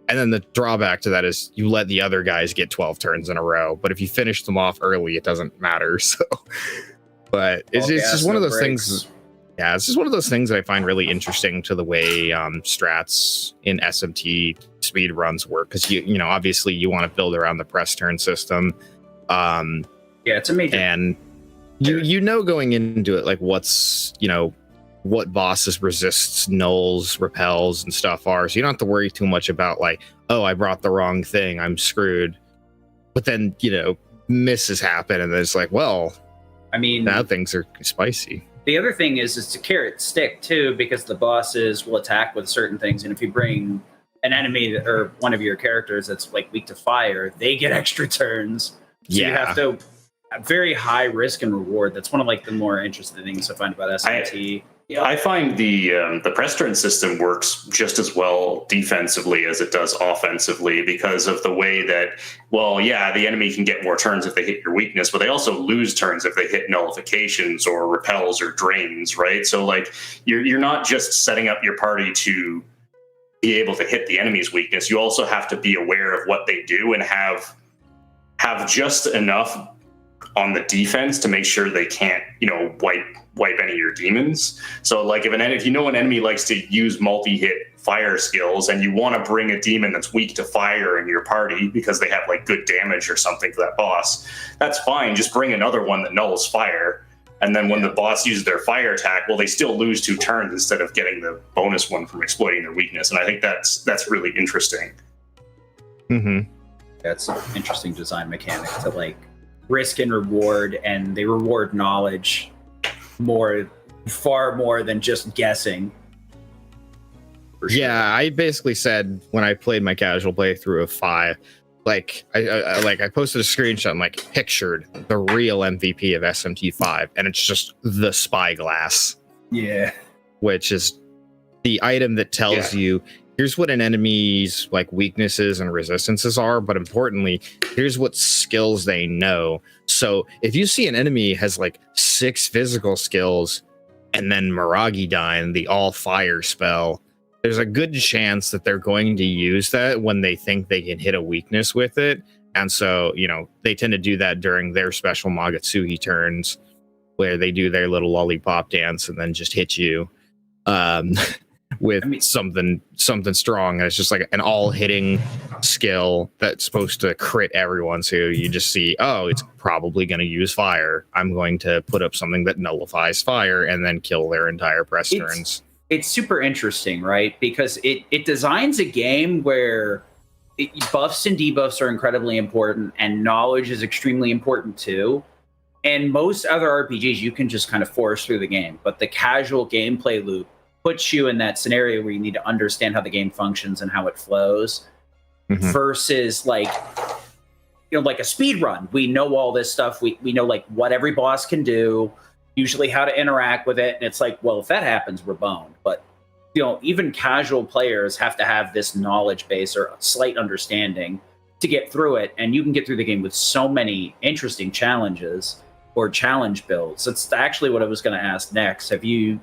And then the drawback to that is you let the other guys get 12 turns in a row. But if you finish them off early, it doesn't matter. So, but it's just one of those things. Yeah, it's just one of those things that I find really interesting to the way strats in SMT speed runs work, because you know obviously you want to build around the press turn system. Yeah, it's amazing. And you know going into it like what's what bosses resists, nulls, repels, and stuff are, so you don't have to worry too much about like, oh, I brought the wrong thing, I'm screwed. But then misses happen, and then it's like, well, I mean, now things are spicy. The other thing is it's a carrot stick too, because the bosses will attack with certain things, and if you bring an enemy or one of your characters that's like weak to fire, they get extra turns. So you have to very high risk and reward. That's one of like the more interesting things I find about SMT. I find the press turn system works just as well defensively as it does offensively, because of the way that, well, yeah, the enemy can get more turns if they hit your weakness, but they also lose turns if they hit nullifications or repels or drains, right? So like you're not just setting up your party to be able to hit the enemy's weakness. You also have to be aware of what they do and have just enough on the defense to make sure they can't, wipe any of your demons. So like if you know an enemy likes to use multi-hit fire skills and you want to bring a demon that's weak to fire in your party because they have like good damage or something for that boss, that's fine. Just bring another one that nulls fire. And then when the boss uses their fire attack, well, they still lose 2 turns instead of getting the bonus one from exploiting their weakness. And I think that's really interesting. Mm-hmm. That's an interesting design mechanic to like risk and reward, and they reward knowledge far more than just guessing. Sure. Yeah, I basically said when I played my casual playthrough of 5, like I posted a screenshot and like pictured the real MVP of SMT 5, and it's just the spyglass. Yeah, which is the item that tells you here's what an enemy's like weaknesses and resistances are, but importantly, here's what skills they know. So if you see an enemy has like 6 physical skills and then Miragi-Dine, the all fire spell, there's a good chance that they're going to use that when they think they can hit a weakness with it. And so, they tend to do that during their special Magatsuhi turns, where they do their little lollipop dance and then just hit you. With something strong, and it's just like an all-hitting skill that's supposed to crit everyone. So you just see, oh, it's probably going to use fire. I'm going to put up something that nullifies fire and then kill their entire press turns. It's super interesting, right? Because it designs a game where buffs and debuffs are incredibly important, and knowledge is extremely important too. And most other RPGs, you can just kind of force through the game, but the casual gameplay loop puts you in that scenario where you need to understand how the game functions and how it flows, versus like a speed run. We know all this stuff. We know like what every boss can do, usually how to interact with it. And it's like, well, if that happens, we're boned. But even casual players have to have this knowledge base or slight understanding. to get through it, and you can get through the game with so many interesting challenges or challenge builds. That's actually what I was going to ask next. Have you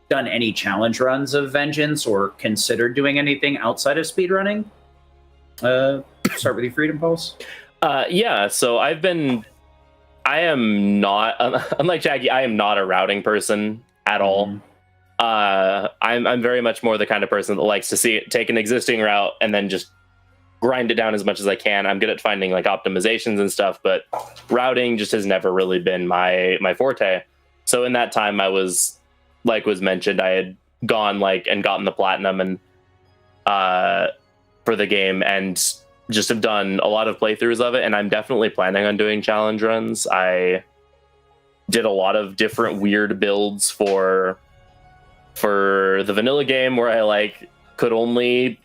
done any challenge runs of Vengeance or considered doing anything outside of speedrunning? Start with you, Freedom Pulse. Yeah, so I am not, unlike Shaggy, I am not a routing person at all. I'm very much more the kind of person that likes to see it, take an existing route and then just grind it down as much as I can. I'm good at finding like optimizations and stuff, but routing just has never really been my forte. So in that time, I was, like was mentioned, I had gone and gotten the platinum and for the game, and just have done a lot of playthroughs of it. And I'm definitely planning on doing challenge runs. I did a lot of different weird builds for the vanilla game where I could only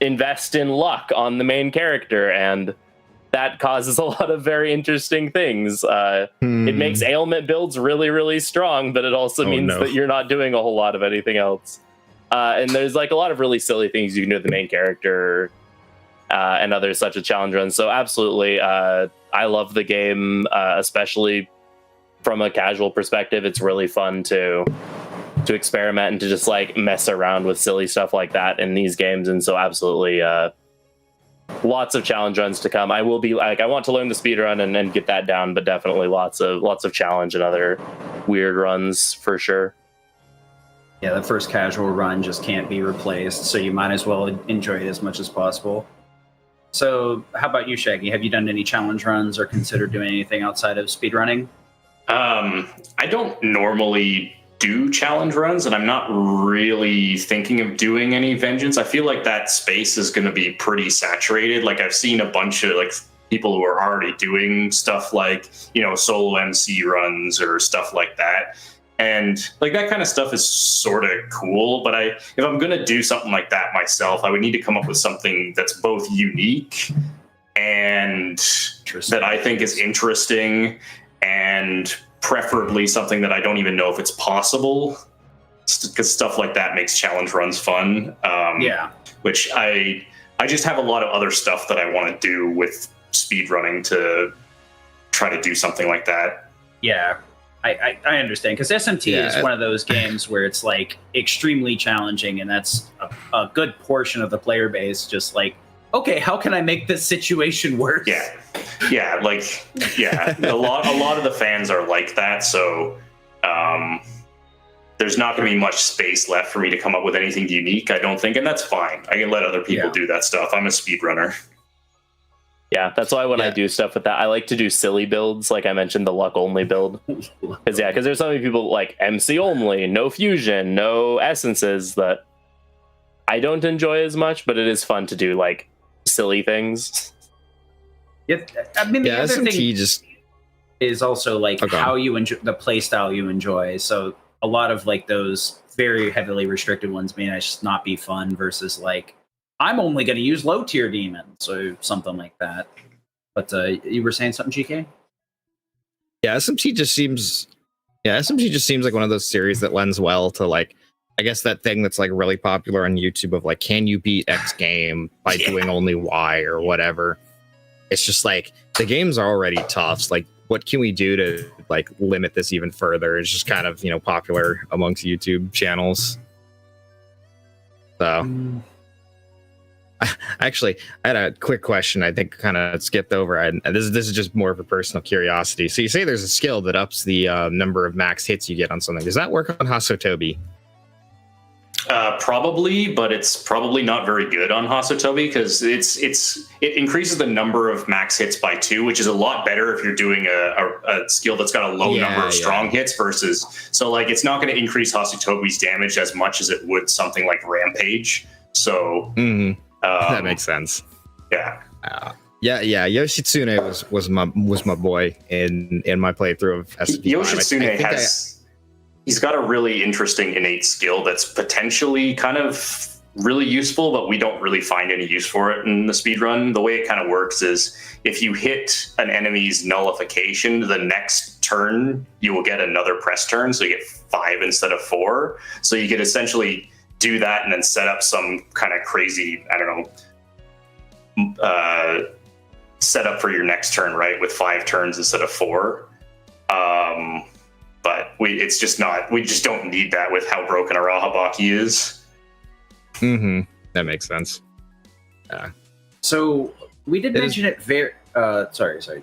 invest in luck on the main character, and that causes a lot of very interesting things. It makes ailment builds really, really strong, but it also means that you're not doing a whole lot of anything else. And there's a lot of really silly things you can do with the main character and others such as challenge runs. So absolutely, I love the game, especially from a casual perspective. It's really fun to experiment and to just mess around with silly stuff like that in these games. And so absolutely lots of challenge runs to come. I will be I want to learn the speed run and get that down, but definitely lots of challenge and other weird runs for sure. Yeah, the first casual run just can't be replaced, so you might as well enjoy it as much as possible. So how about you, Shaggy? Have you done any challenge runs or considered doing anything outside of speedrunning? I don't normally do challenge runs, and I'm not really thinking of doing any Vengeance. I feel like that space is going to be pretty saturated. I've seen a bunch of people who are already doing stuff solo MC runs or stuff like that. And that kind of stuff is sort of cool, but if I'm going to do something like that myself, I would need to come up with something that's both unique and that I think is interesting, and preferably something that I don't even know if it's possible, because stuff like that makes challenge runs fun. Which I just have a lot of other stuff that I want to do with speedrunning to try to do something like that. Yeah, I understand, because SMT is one of those games where it's extremely challenging, and that's a good portion of the player base just okay, how can I make this situation worse? Yeah, a lot of the fans are like that, so there's not going to be much space left for me to come up with anything unique, I don't think, and that's fine. I can let other people do that stuff. I'm a speedrunner. Yeah, that's why when I do stuff with that, I like to do silly builds, like I mentioned, the luck only build. Because there's so many people MC only, no fusion, no essences, that I don't enjoy as much, but it is fun to do silly things. Yeah, I mean, the other SMT thing just is also how you enjoy the play style you enjoy. So a lot of those very heavily restricted ones may just not be fun versus I'm only going to use low tier demons or something like that. But you were saying something, GK? Yeah, SMT just seems like one of those series that lends well to I guess that thing that's really popular on YouTube of can you beat X game by doing only Y or whatever. It's just the games are already tough. So, what can we do to limit this even further? It's just kind of popular amongst YouTube channels. So actually, I had a quick question. I think kind of skipped over. And this is just more of a personal curiosity. So you say there's a skill that ups the number of max hits you get on something. Does that work on Hasotobi? Probably, but it's probably not very good on Hasotobi, because it increases the number of max hits by 2, which is a lot better if you're doing a skill that's got a low number of strong hits versus. So it's not going to increase Hasotobi's damage as much as it would something like Rampage. So that makes sense. Yeah. Yoshitsune was my boy in my playthrough of SMT. Yoshitsune he's got a really interesting innate skill that's potentially kind of really useful, but we don't really find any use for it in the speedrun. The way it kind of works is if you hit an enemy's nullification, the next turn you will get another press turn, so you get 5 instead of 4. So you could essentially do that and then set up some kind of crazy, I don't know, set up for your next turn, right, with 5 turns instead of 4. But we just don't need that with how broken our Ahabaki is. Mm-hmm. That makes sense. So we did mention it very. Sorry, G.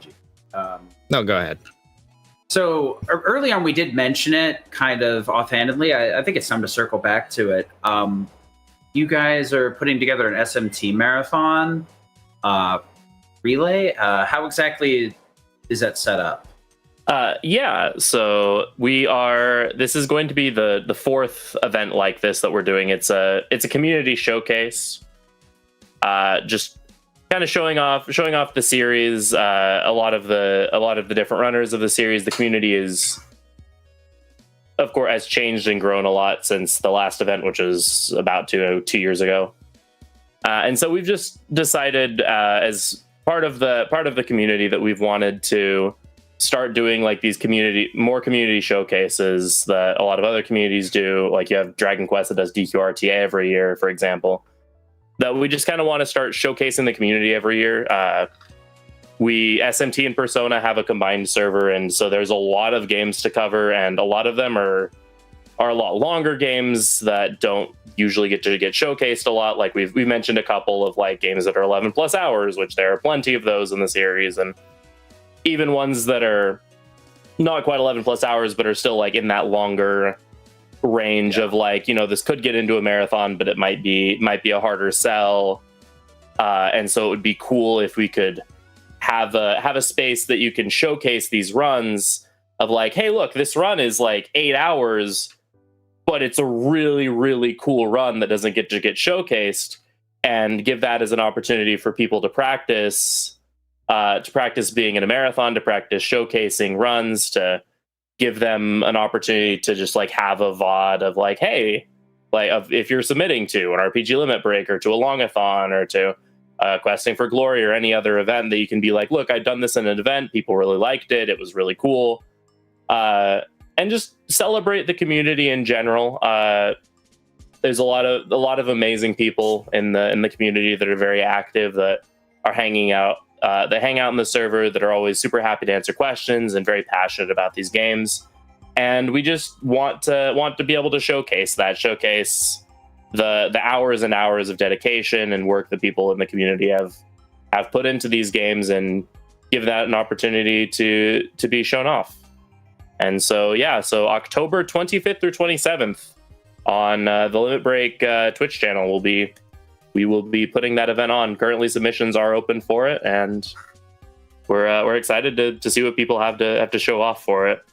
No, go ahead. So early on, we did mention it kind of offhandedly. I think it's time to circle back to it. You guys are putting together an SMT marathon relay. How exactly is that set up? So this is going to be the 4th event like this that we're doing. It's a community showcase. Just kind of showing off the series. A lot of the different runners of the series. The community is, of course, has changed and grown a lot since the last event, which was about 2 years ago. And so we've just decided, as part of the community, that we've wanted to start doing like these more community showcases that a lot of other communities do. Like you have Dragon Quest that does DQRTA every year, for example. That we just kind of want to start showcasing the community every year. We SMT and Persona have a combined server, and so there's a lot of games to cover, and a lot of them are a lot longer games that don't usually get showcased a lot. Like we've mentioned a couple of like games that are 11 plus hours, which there are plenty of those in the series, and even ones that are not quite 11 plus hours, but are still like in that longer range of like, this could get into a marathon, but it might be a harder sell. And so it would be cool if we could have a space that you can showcase these runs of like, hey, look, this run is like 8 hours, but it's a really, really cool run that doesn't get showcased, and give that as an opportunity for people to practice being in a marathon, to practice showcasing runs, to give them an opportunity to just like have a VOD of like, hey, like if you're submitting to an RPG Limit Break or to a Longathon or to Questing for Glory or any other event, that you can be like, look, I've done this in an event, people really liked it, it was really cool, and just celebrate the community in general. There's a lot of amazing people in the community that are very active, that are hanging out. They hang out in the server, that are always super happy to answer questions and very passionate about these games. And we just want to be able to showcase the hours and hours of dedication and work that people in the community have put into these games, and give that an opportunity to be shown off. And so October 25th through 27th on the Limit Break Twitch channel we will be putting that event on. Currently, submissions are open for it, and we're excited to see what people have to show off for it.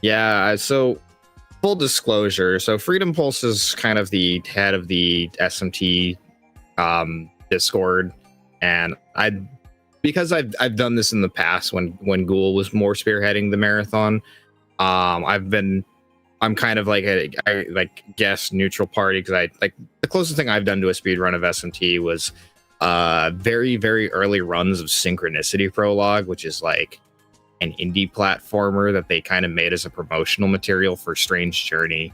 Yeah. So, full disclosure. So, Freedom Pulse is kind of the head of the SMT Discord, and because I've done this in the past when Ghoul was more spearheading the marathon. I'm kind of like a guest neutral party, because I like the closest thing I've done to a speed run of SMT was very, very early runs of Synchronicity Prologue, which is like an indie platformer that they kind of made as a promotional material for Strange Journey.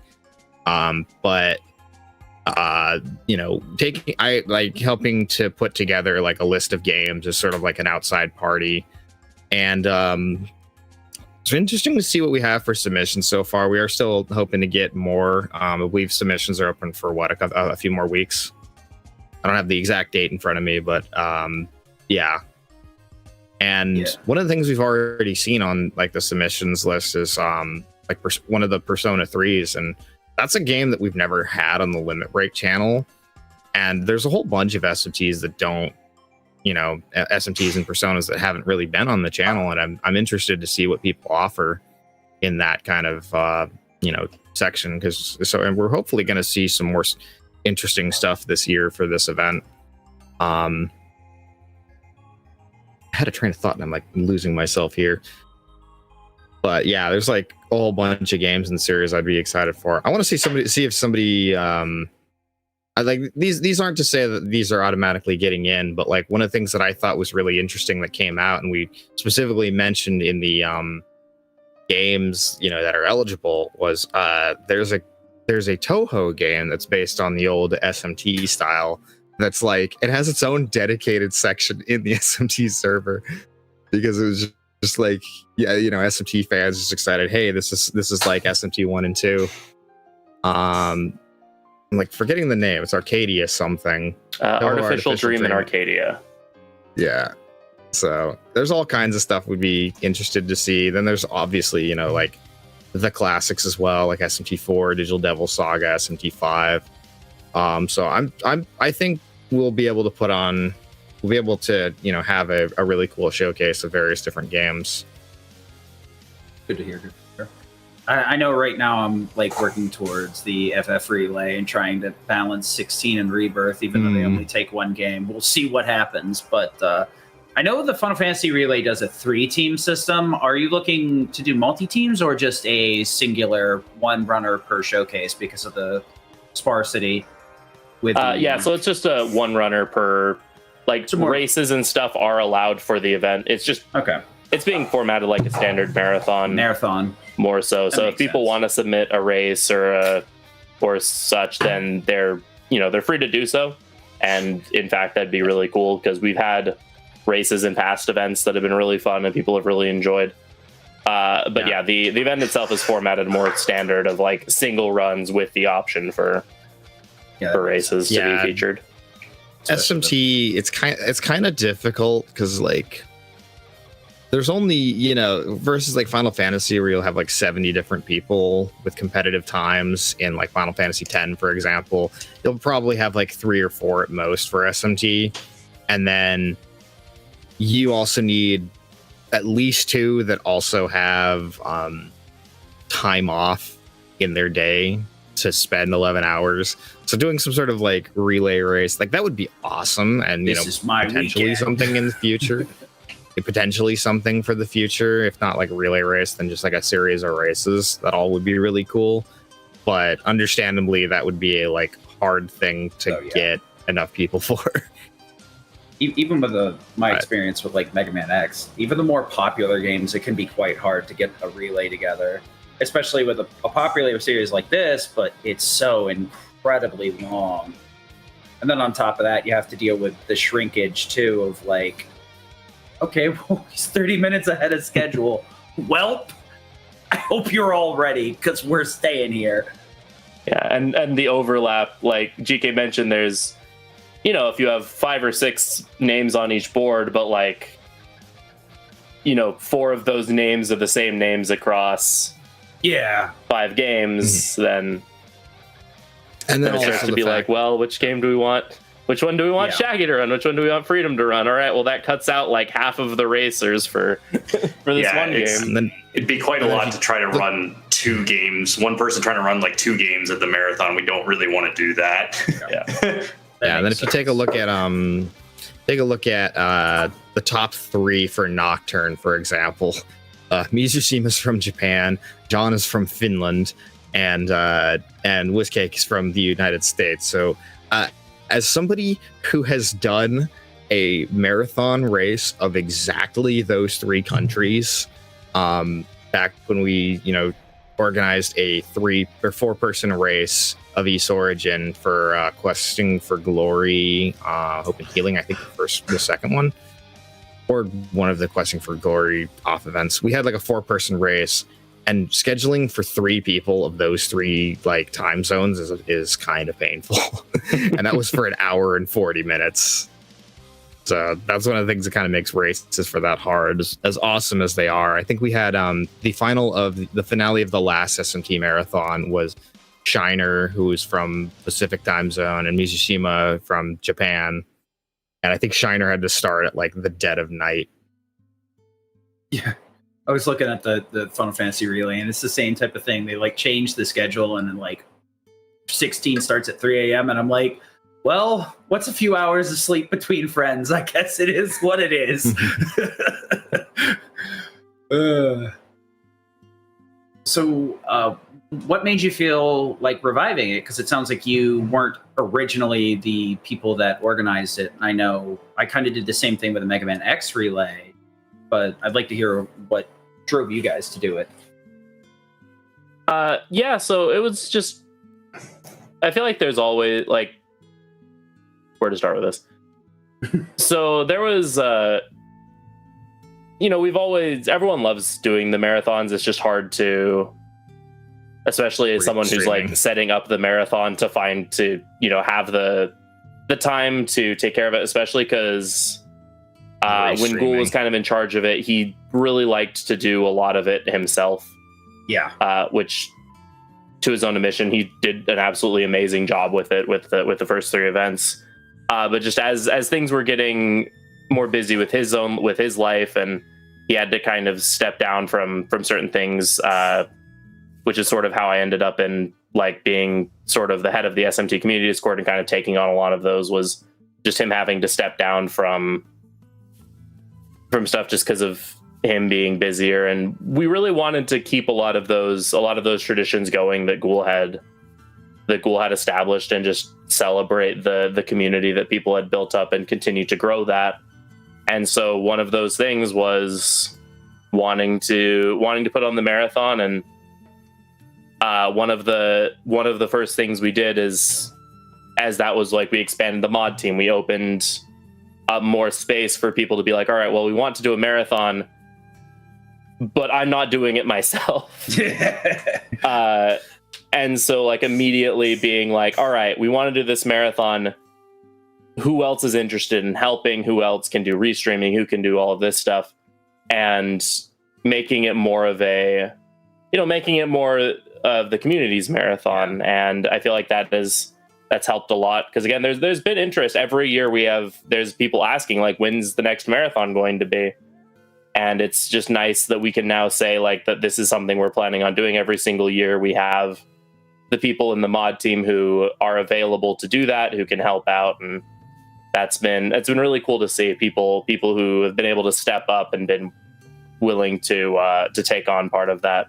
Helping to put together like a list of games as sort of like an outside party, and it's interesting to see what we have for submissions so far. We are still hoping to get more. I believe submissions are open for a few more weeks. I don't have the exact date in front of me, but yeah. And one of the things we've already seen on like the submissions list is one of the Persona 3s, and that's a game that we've never had on the Limit Break channel. And there's a whole bunch of SMTs that don't, SMTs and Personas that haven't really been on the channel, and I'm interested to see what people offer in that kind of section, and we're hopefully going to see some more interesting stuff this year for this event. I had a train of thought and I'm like losing myself here, but yeah, there's like a whole bunch of games in the series I'd be excited for. I want to see if somebody I like these aren't to say that these are automatically getting in, but like one of the things that I thought was really interesting that came out, and we specifically mentioned in the games that are eligible, was there's a Toho game that's based on the old SMT style that's like it has its own dedicated section in the SMT server because it was just like, yeah, you know, SMT fans just excited. Hey, this is like SMT 1 and 2. I'm like forgetting the name. It's Arcadia something. Artificial Dream in Arcadia. Yeah. So there's all kinds of stuff we'd be interested to see. Then there's obviously, you know, like the classics as well, like SMT4, Digital Devil Saga, SMT5. So I think we'll be able to, you know, have a really cool showcase of various different games. Good to hear. Good to hear. I know right now I'm like working towards the FF Relay and trying to balance 16 and Rebirth, even though they only take one game. We'll see what happens, but I know the Final Fantasy Relay does a 3-team system. Are you looking to do multi-teams or just a singular one runner per showcase because of the sparsity? With so it's just a one runner per, like, races and stuff are allowed for the event. It's just it's being formatted like a standard marathon more so. So if people want to submit a race or such, then they're free to do so. And in fact, that'd be really cool because we've had races in past events that have been really fun and people have really enjoyed. The event itself is formatted more standard of like single runs with the option for races to be featured. SMT, it's kind of difficult because like there's only, you know, versus like Final Fantasy where you'll have like 70 different people with competitive times in like Final Fantasy X, for example. You'll probably have like 3 or 4 at most for SMT, and then you also need at least 2 that also have time off in their day to spend 11 hours. So doing some sort of like relay race, like that would be awesome. And, you know, potentially something in the future. Potentially something for the future, if not like a relay race, then just like a series of races. That all would be really cool. But understandably, that would be a like hard thing to get enough people for. Even with my experience with like Mega Man X, even the more popular games, it can be quite hard to get a relay together, especially with a popular series like this, but it's so incredibly long. And then on top of that, you have to deal with the shrinkage too of like, okay, well, he's 30 minutes ahead of schedule. Well, I hope you're all ready because we're staying here. Yeah, and the overlap, like GK mentioned, there's, you know, if you have 5 or 6 names on each board, but like, you know, 4 of those names are the same names across 5 games, then it starts to be like, well, which game do we want? Which one do we want Shaggy to run? Which one do we want Freedom to run? All right, well, that cuts out like half of the racers for this one game. And then it'd be quite a lot to try to run 2 games. One person trying to run like 2 games at the marathon. We don't really want to do that. And then if you take a look at the top 3 for Nocturne, for example, Mizushima's from Japan, John is from Finland, and Whiskcake is from the United States. So as somebody who has done a marathon race of exactly those 3 countries, back when we, you know, organized a 3 or 4 person race of East Origin for Questing for Glory, Hope and Healing, I think the second one, or one of the Questing for Glory off events. We had like a 4-person race, and scheduling for 3 people of those 3 like time zones is kind of painful. And that was for an hour and 40 minutes. So that's one of the things that kind of makes races for that hard, as awesome as they are. I think we had the finale of the last SMT marathon was Shiner, who was from Pacific time zone, and Mizushima from Japan. And I think Shiner had to start at like the dead of night. Yeah. I was looking at the Final Fantasy Relay, and it's the same type of thing. They like change the schedule, and then like 16 starts at 3 a.m. and I'm like, well, what's a few hours of sleep between friends? I guess it is what it is. So what made you feel like reviving it? Because it sounds like you weren't originally the people that organized it. I know I kind of did the same thing with the Mega Man X Relay, but I'd like to hear what drove you guys to do it. So it was just, I feel like there's always like, where to start with this. So there was, everyone loves doing the marathons. It's just hard to, especially as someone who's like setting up the marathon, to have the time to take care of it, especially because when Ghoul was kind of in charge of it, he really liked to do a lot of it himself. Yeah. Which, to his own admission, he did an absolutely amazing job with it with the first 3 events. But just as things were getting more busy with his life, and he had to kind of step down from certain things, which is sort of how I ended up in like being sort of the head of the SMT community Discord and kind of taking on a lot of those, was just him having to step down from stuff just because of him being busier. And we really wanted to keep a lot of those traditions going that Ghoul had established, and just celebrate the community that people had built up and continue to grow that. And so one of those things was wanting to put on the marathon. And one of the first things we did is, as that was like, we expanded the mod team. We opened up more space for people to be like, all right, well, we want to do a marathon, but I'm not doing it myself. And so like immediately being like, all right, we want to do this marathon. Who else is interested in helping? Who else can do restreaming? Who can do all of this stuff? And making it more of the community's marathon. Yeah. And I feel like that's helped a lot. Because again, there's been interest. Every year there's people asking like, when's the next marathon going to be? And it's just nice that we can now say like that this is something we're planning on doing every single year. We have the people in the mod team who are available to do that, who can help out. And it's been really cool to see people who have been able to step up and been willing to take on part of that.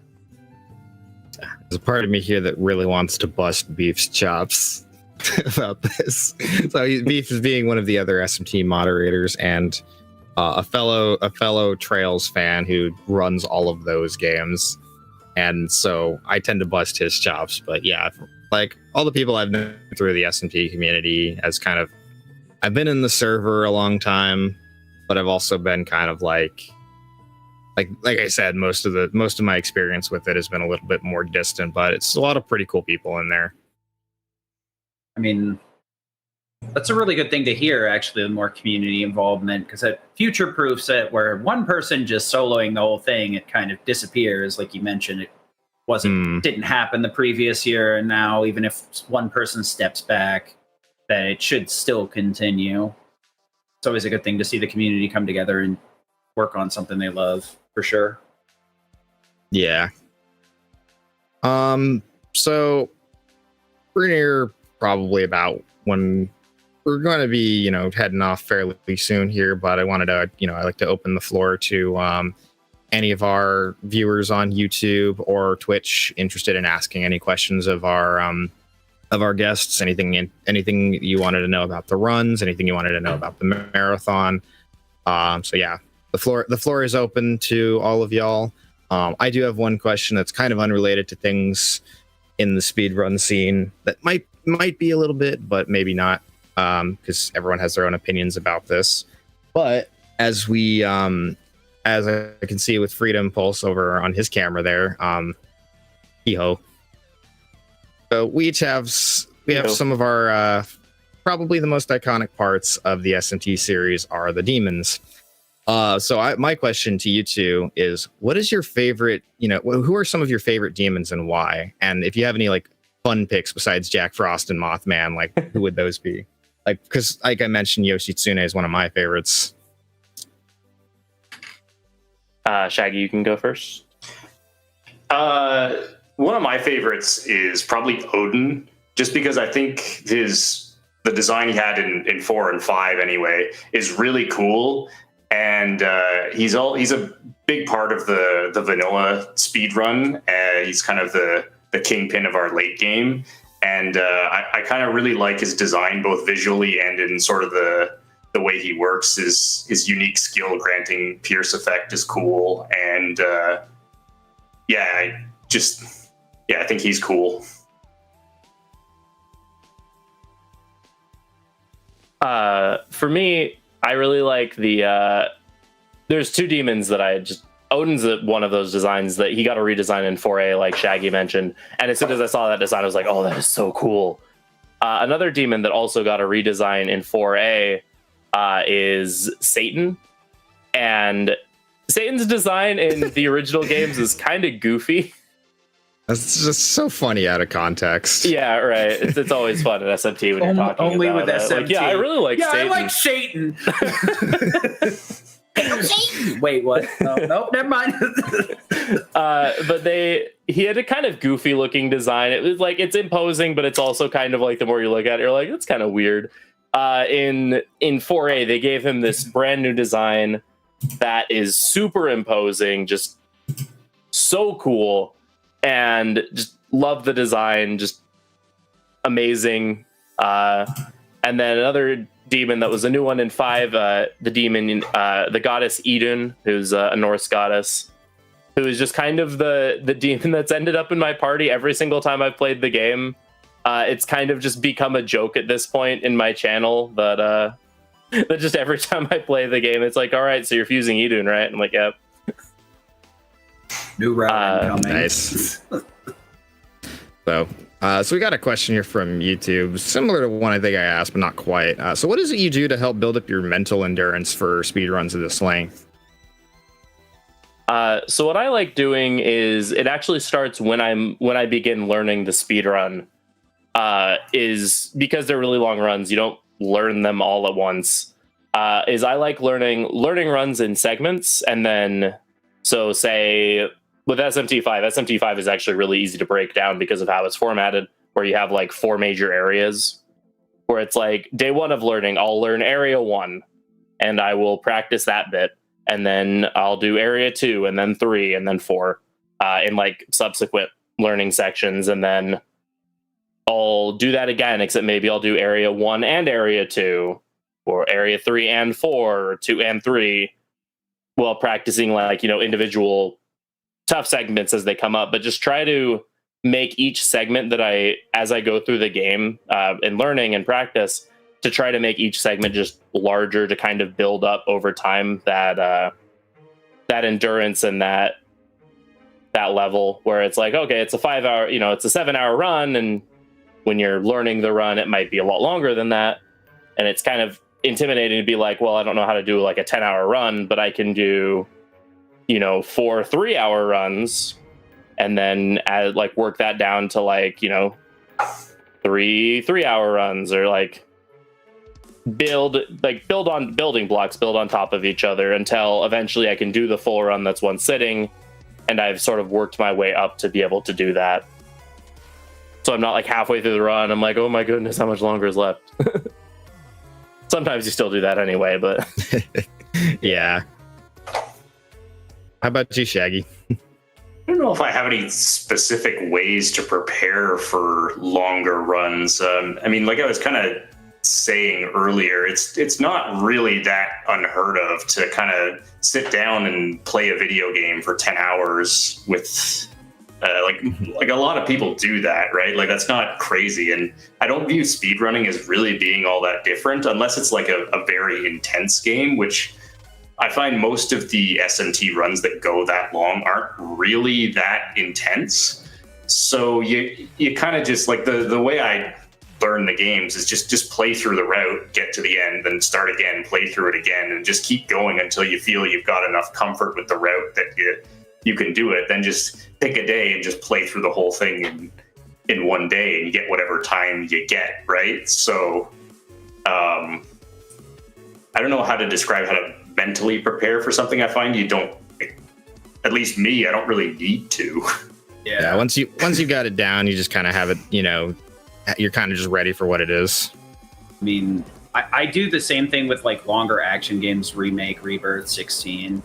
There's a part of me here that really wants to bust Beef's chops about this. So Beef is being one of the other SMT moderators and a fellow Trails fan who runs all of those games. And so I tend to bust his chops. But yeah, like all the people I've known through the SMT community, I've been in the server a long time, but I've also been kind of like I said, most of my experience with it has been a little bit more distant, but it's a lot of pretty cool people in there. I mean, that's a really good thing to hear, actually, the more community involvement, because it future-proofs it, where one person just soloing the whole thing, it kind of disappears. Like you mentioned, it didn't happen the previous year, and now even if one person steps back, that it should still continue. It's always a good thing to see the community come together and work on something they love, for sure. Yeah. So we're near probably about when we're going to be, heading off fairly soon here, but I wanted to, I like to open the floor to any of our viewers on YouTube or Twitch interested in asking any questions of our guests, anything you wanted to know about the runs, anything you wanted to know about the marathon. So yeah, the floor is open to all of y'all. I do have one question that's kind of unrelated to things in the speedrun scene that might be a little bit, but maybe not, because everyone has their own opinions about this. But as as I can see with Freedom Pulse over on his camera there, hee-ho. So we each have some of our probably the most iconic parts of the SMT series are the demons. So my question to you two is, what is your favorite, who are some of your favorite demons and why? And if you have any like fun picks besides Jack Frost and Mothman, like who would those be? Like, because like I mentioned, Yoshitsune is one of my favorites. Shaggy, you can go first. One of my favorites is probably Odin, just because I think the design he had in 4 and 5 anyway is really cool. And he's a big part of the vanilla speedrun. He's kind of the kingpin of our late game. And I kind of really like his design, both visually and in sort of the way he works. His unique skill granting pierce effect is cool. And I think he's cool. For me, I really like the. There's two demons that I just. Odin's one of those designs that he got a redesign in 4A, like Shaggy mentioned. And as soon as I saw that design, I was like, oh, that is so cool. Another demon that also got a redesign in 4A is Satan. And Satan's design in the original games is kind of goofy. That's just so funny out of context. Yeah, right. It's always fun at SMT when you're talking only about with it. SMT. Like, yeah, I really like Satan. I like Satan. Wait, what? No, nope, never mind. But he had a kind of goofy looking design. It was like, it's imposing, but it's also kind of like, the more you look at it, you're like, that's kind of weird. In 4A, they gave him this brand new design that is super imposing, just so cool, and just love the design, just amazing. And then another demon that was a new one in 5, the demon, the goddess Idun, who's a Norse goddess, who is just kind of the demon that's ended up in my party every single time I've played the game. It's kind of just become a joke at this point in my channel that just every time I play the game, it's like, all right, so you're fusing Idun, right? I'm like, yep. New round coming. Nice. So we got a question here from YouTube, similar to one I think I asked, but not quite. So what is it you do to help build up your mental endurance for speedruns of this length? So what I like doing is, it actually starts when I begin learning the speedrun. Is because they're really long runs, you don't learn them all at once. Is I like learning runs in segments, and then, so say with SMT5 is actually really easy to break down because of how it's formatted, where you have like 4 major areas, where it's like day 1 of learning, I'll learn area 1 and I will practice that bit, and then I'll do area 2 and then 3 and then 4 in like subsequent learning sections, and then I'll do that again, except maybe I'll do area 1 and area 2, or area 3 and 4, or 2 and 3, while practicing like, individual tough segments as they come up. But just try to make each segment that as I go through the game and learning and practice, to try to make each segment just larger, to kind of build up over time that endurance and that level, where it's like, okay, it's a 5-hour, it's a 7-hour run, and when you're learning the run, it might be a lot longer than that. And it's kind of intimidating to be like, well, I don't know how to do like a 10-hour run, but I can do, 4 3-hour runs, and then work that down to like, 3 3-hour runs, or like build on building blocks, build on top of each other, until eventually I can do the full run that's one sitting. And I've sort of worked my way up to be able to do that. So I'm not like halfway through the run, I'm like, oh my goodness, how much longer is left? Sometimes you still do that anyway, but yeah. How about you, Shaggy? I don't know if I have any specific ways to prepare for longer runs. Like I was kind of saying earlier, it's not really that unheard of to kind of sit down and play a video game for 10 hours with like a lot of people do that, right? Like, that's not crazy. And I don't view speedrunning as really being all that different, unless it's like a very intense game, which I find most of the SMT runs that go that long aren't really that intense. So you kind of just like the way I learn the games is just play through the route, get to the end, then start again, play through it again, and just keep going until you feel you've got enough comfort with the route that you can do it. Then just pick a day and just play through the whole thing in one day, and you get whatever time you get, right? So I don't know how to describe how to mentally prepare for something. I find you don't, at least me, I don't really need to. Yeah, once you got it down, you just kind of have it, you're kind of just ready for what it is. I mean, I do the same thing with like longer action games, Remake, Rebirth, 16,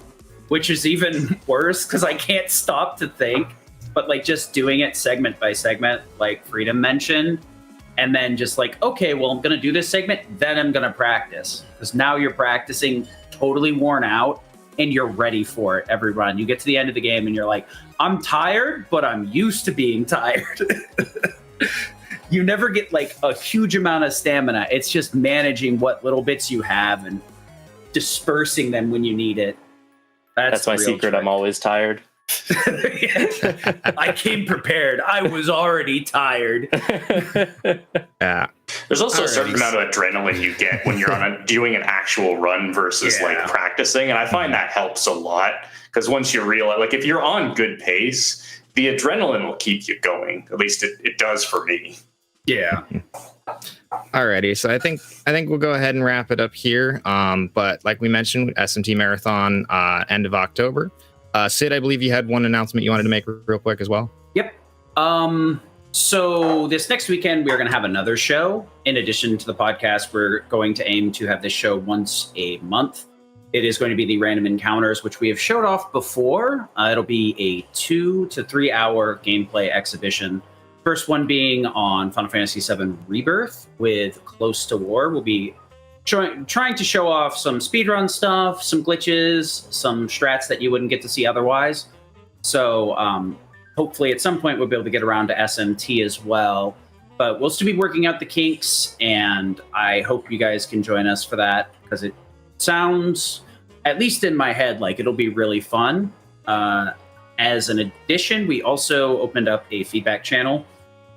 which is even worse because I can't stop to think. But like just doing it segment by segment, like Freedom mentioned, and then just like, okay, well, I'm going to do this segment, then I'm going to practice. Because now you're practicing totally worn out and you're ready for it every run. You get to the end of the game and you're like, I'm tired, but I'm used to being tired. you never get like a huge amount of stamina. It's just managing what little bits you have and dispersing them when you need it. That's my secret. I'm always tired. I came prepared. I was already tired. Yeah. There's also a certain amount of adrenaline you get when you're doing an actual run versus like practicing, and I find that helps a lot because once you realize, like, if you're on good pace, the adrenaline will keep you going. At least it does for me. Yeah. Alrighty, so I think we'll go ahead and wrap it up here. But like we mentioned, SMT Marathon end of October. Sid, I believe you had one announcement you wanted to make real quick as well. Yep. So this next weekend, we are going to have another show. In addition to the podcast, we're going to aim to have this show once a month. It is going to be the Random Encounters, which we have showed off before. It'll be a 2 to 3 hour gameplay exhibition. First one being on Final Fantasy VII Rebirth with Close to War. We'll be trying to show off some speedrun stuff, some glitches, some strats that you wouldn't get to see otherwise. So hopefully at some point we'll be able to get around to SMT as well. But we'll still be working out the kinks, and I hope you guys can join us for that, because it sounds, at least in my head, like it'll be really fun. As an addition, we also opened up a feedback channel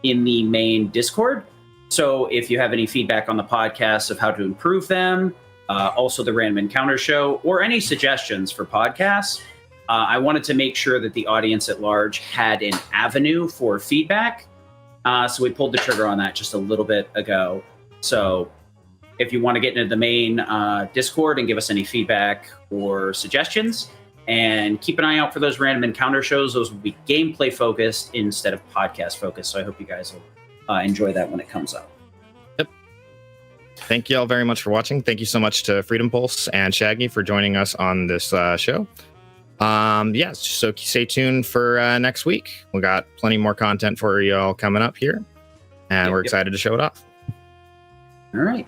in the main Discord. So if you have any feedback on the podcast of how to improve them, also the Random Encounter show, or any suggestions for podcasts, I wanted to make sure that the audience at large had an avenue for feedback. So we pulled the trigger on that just a little bit ago. So if you want to get into the main Discord and give us any feedback or suggestions, and keep an eye out for those Random Encounter shows. Those will be gameplay focused instead of podcast focused. So I hope you guys will enjoy that when it comes out. Yep. Thank you all very much for watching. Thank you so much to Freedom Pulse and Shaggy for joining us on this show. So stay tuned for next week. We got plenty more content for you all coming up here, and we're excited to show it off. All right.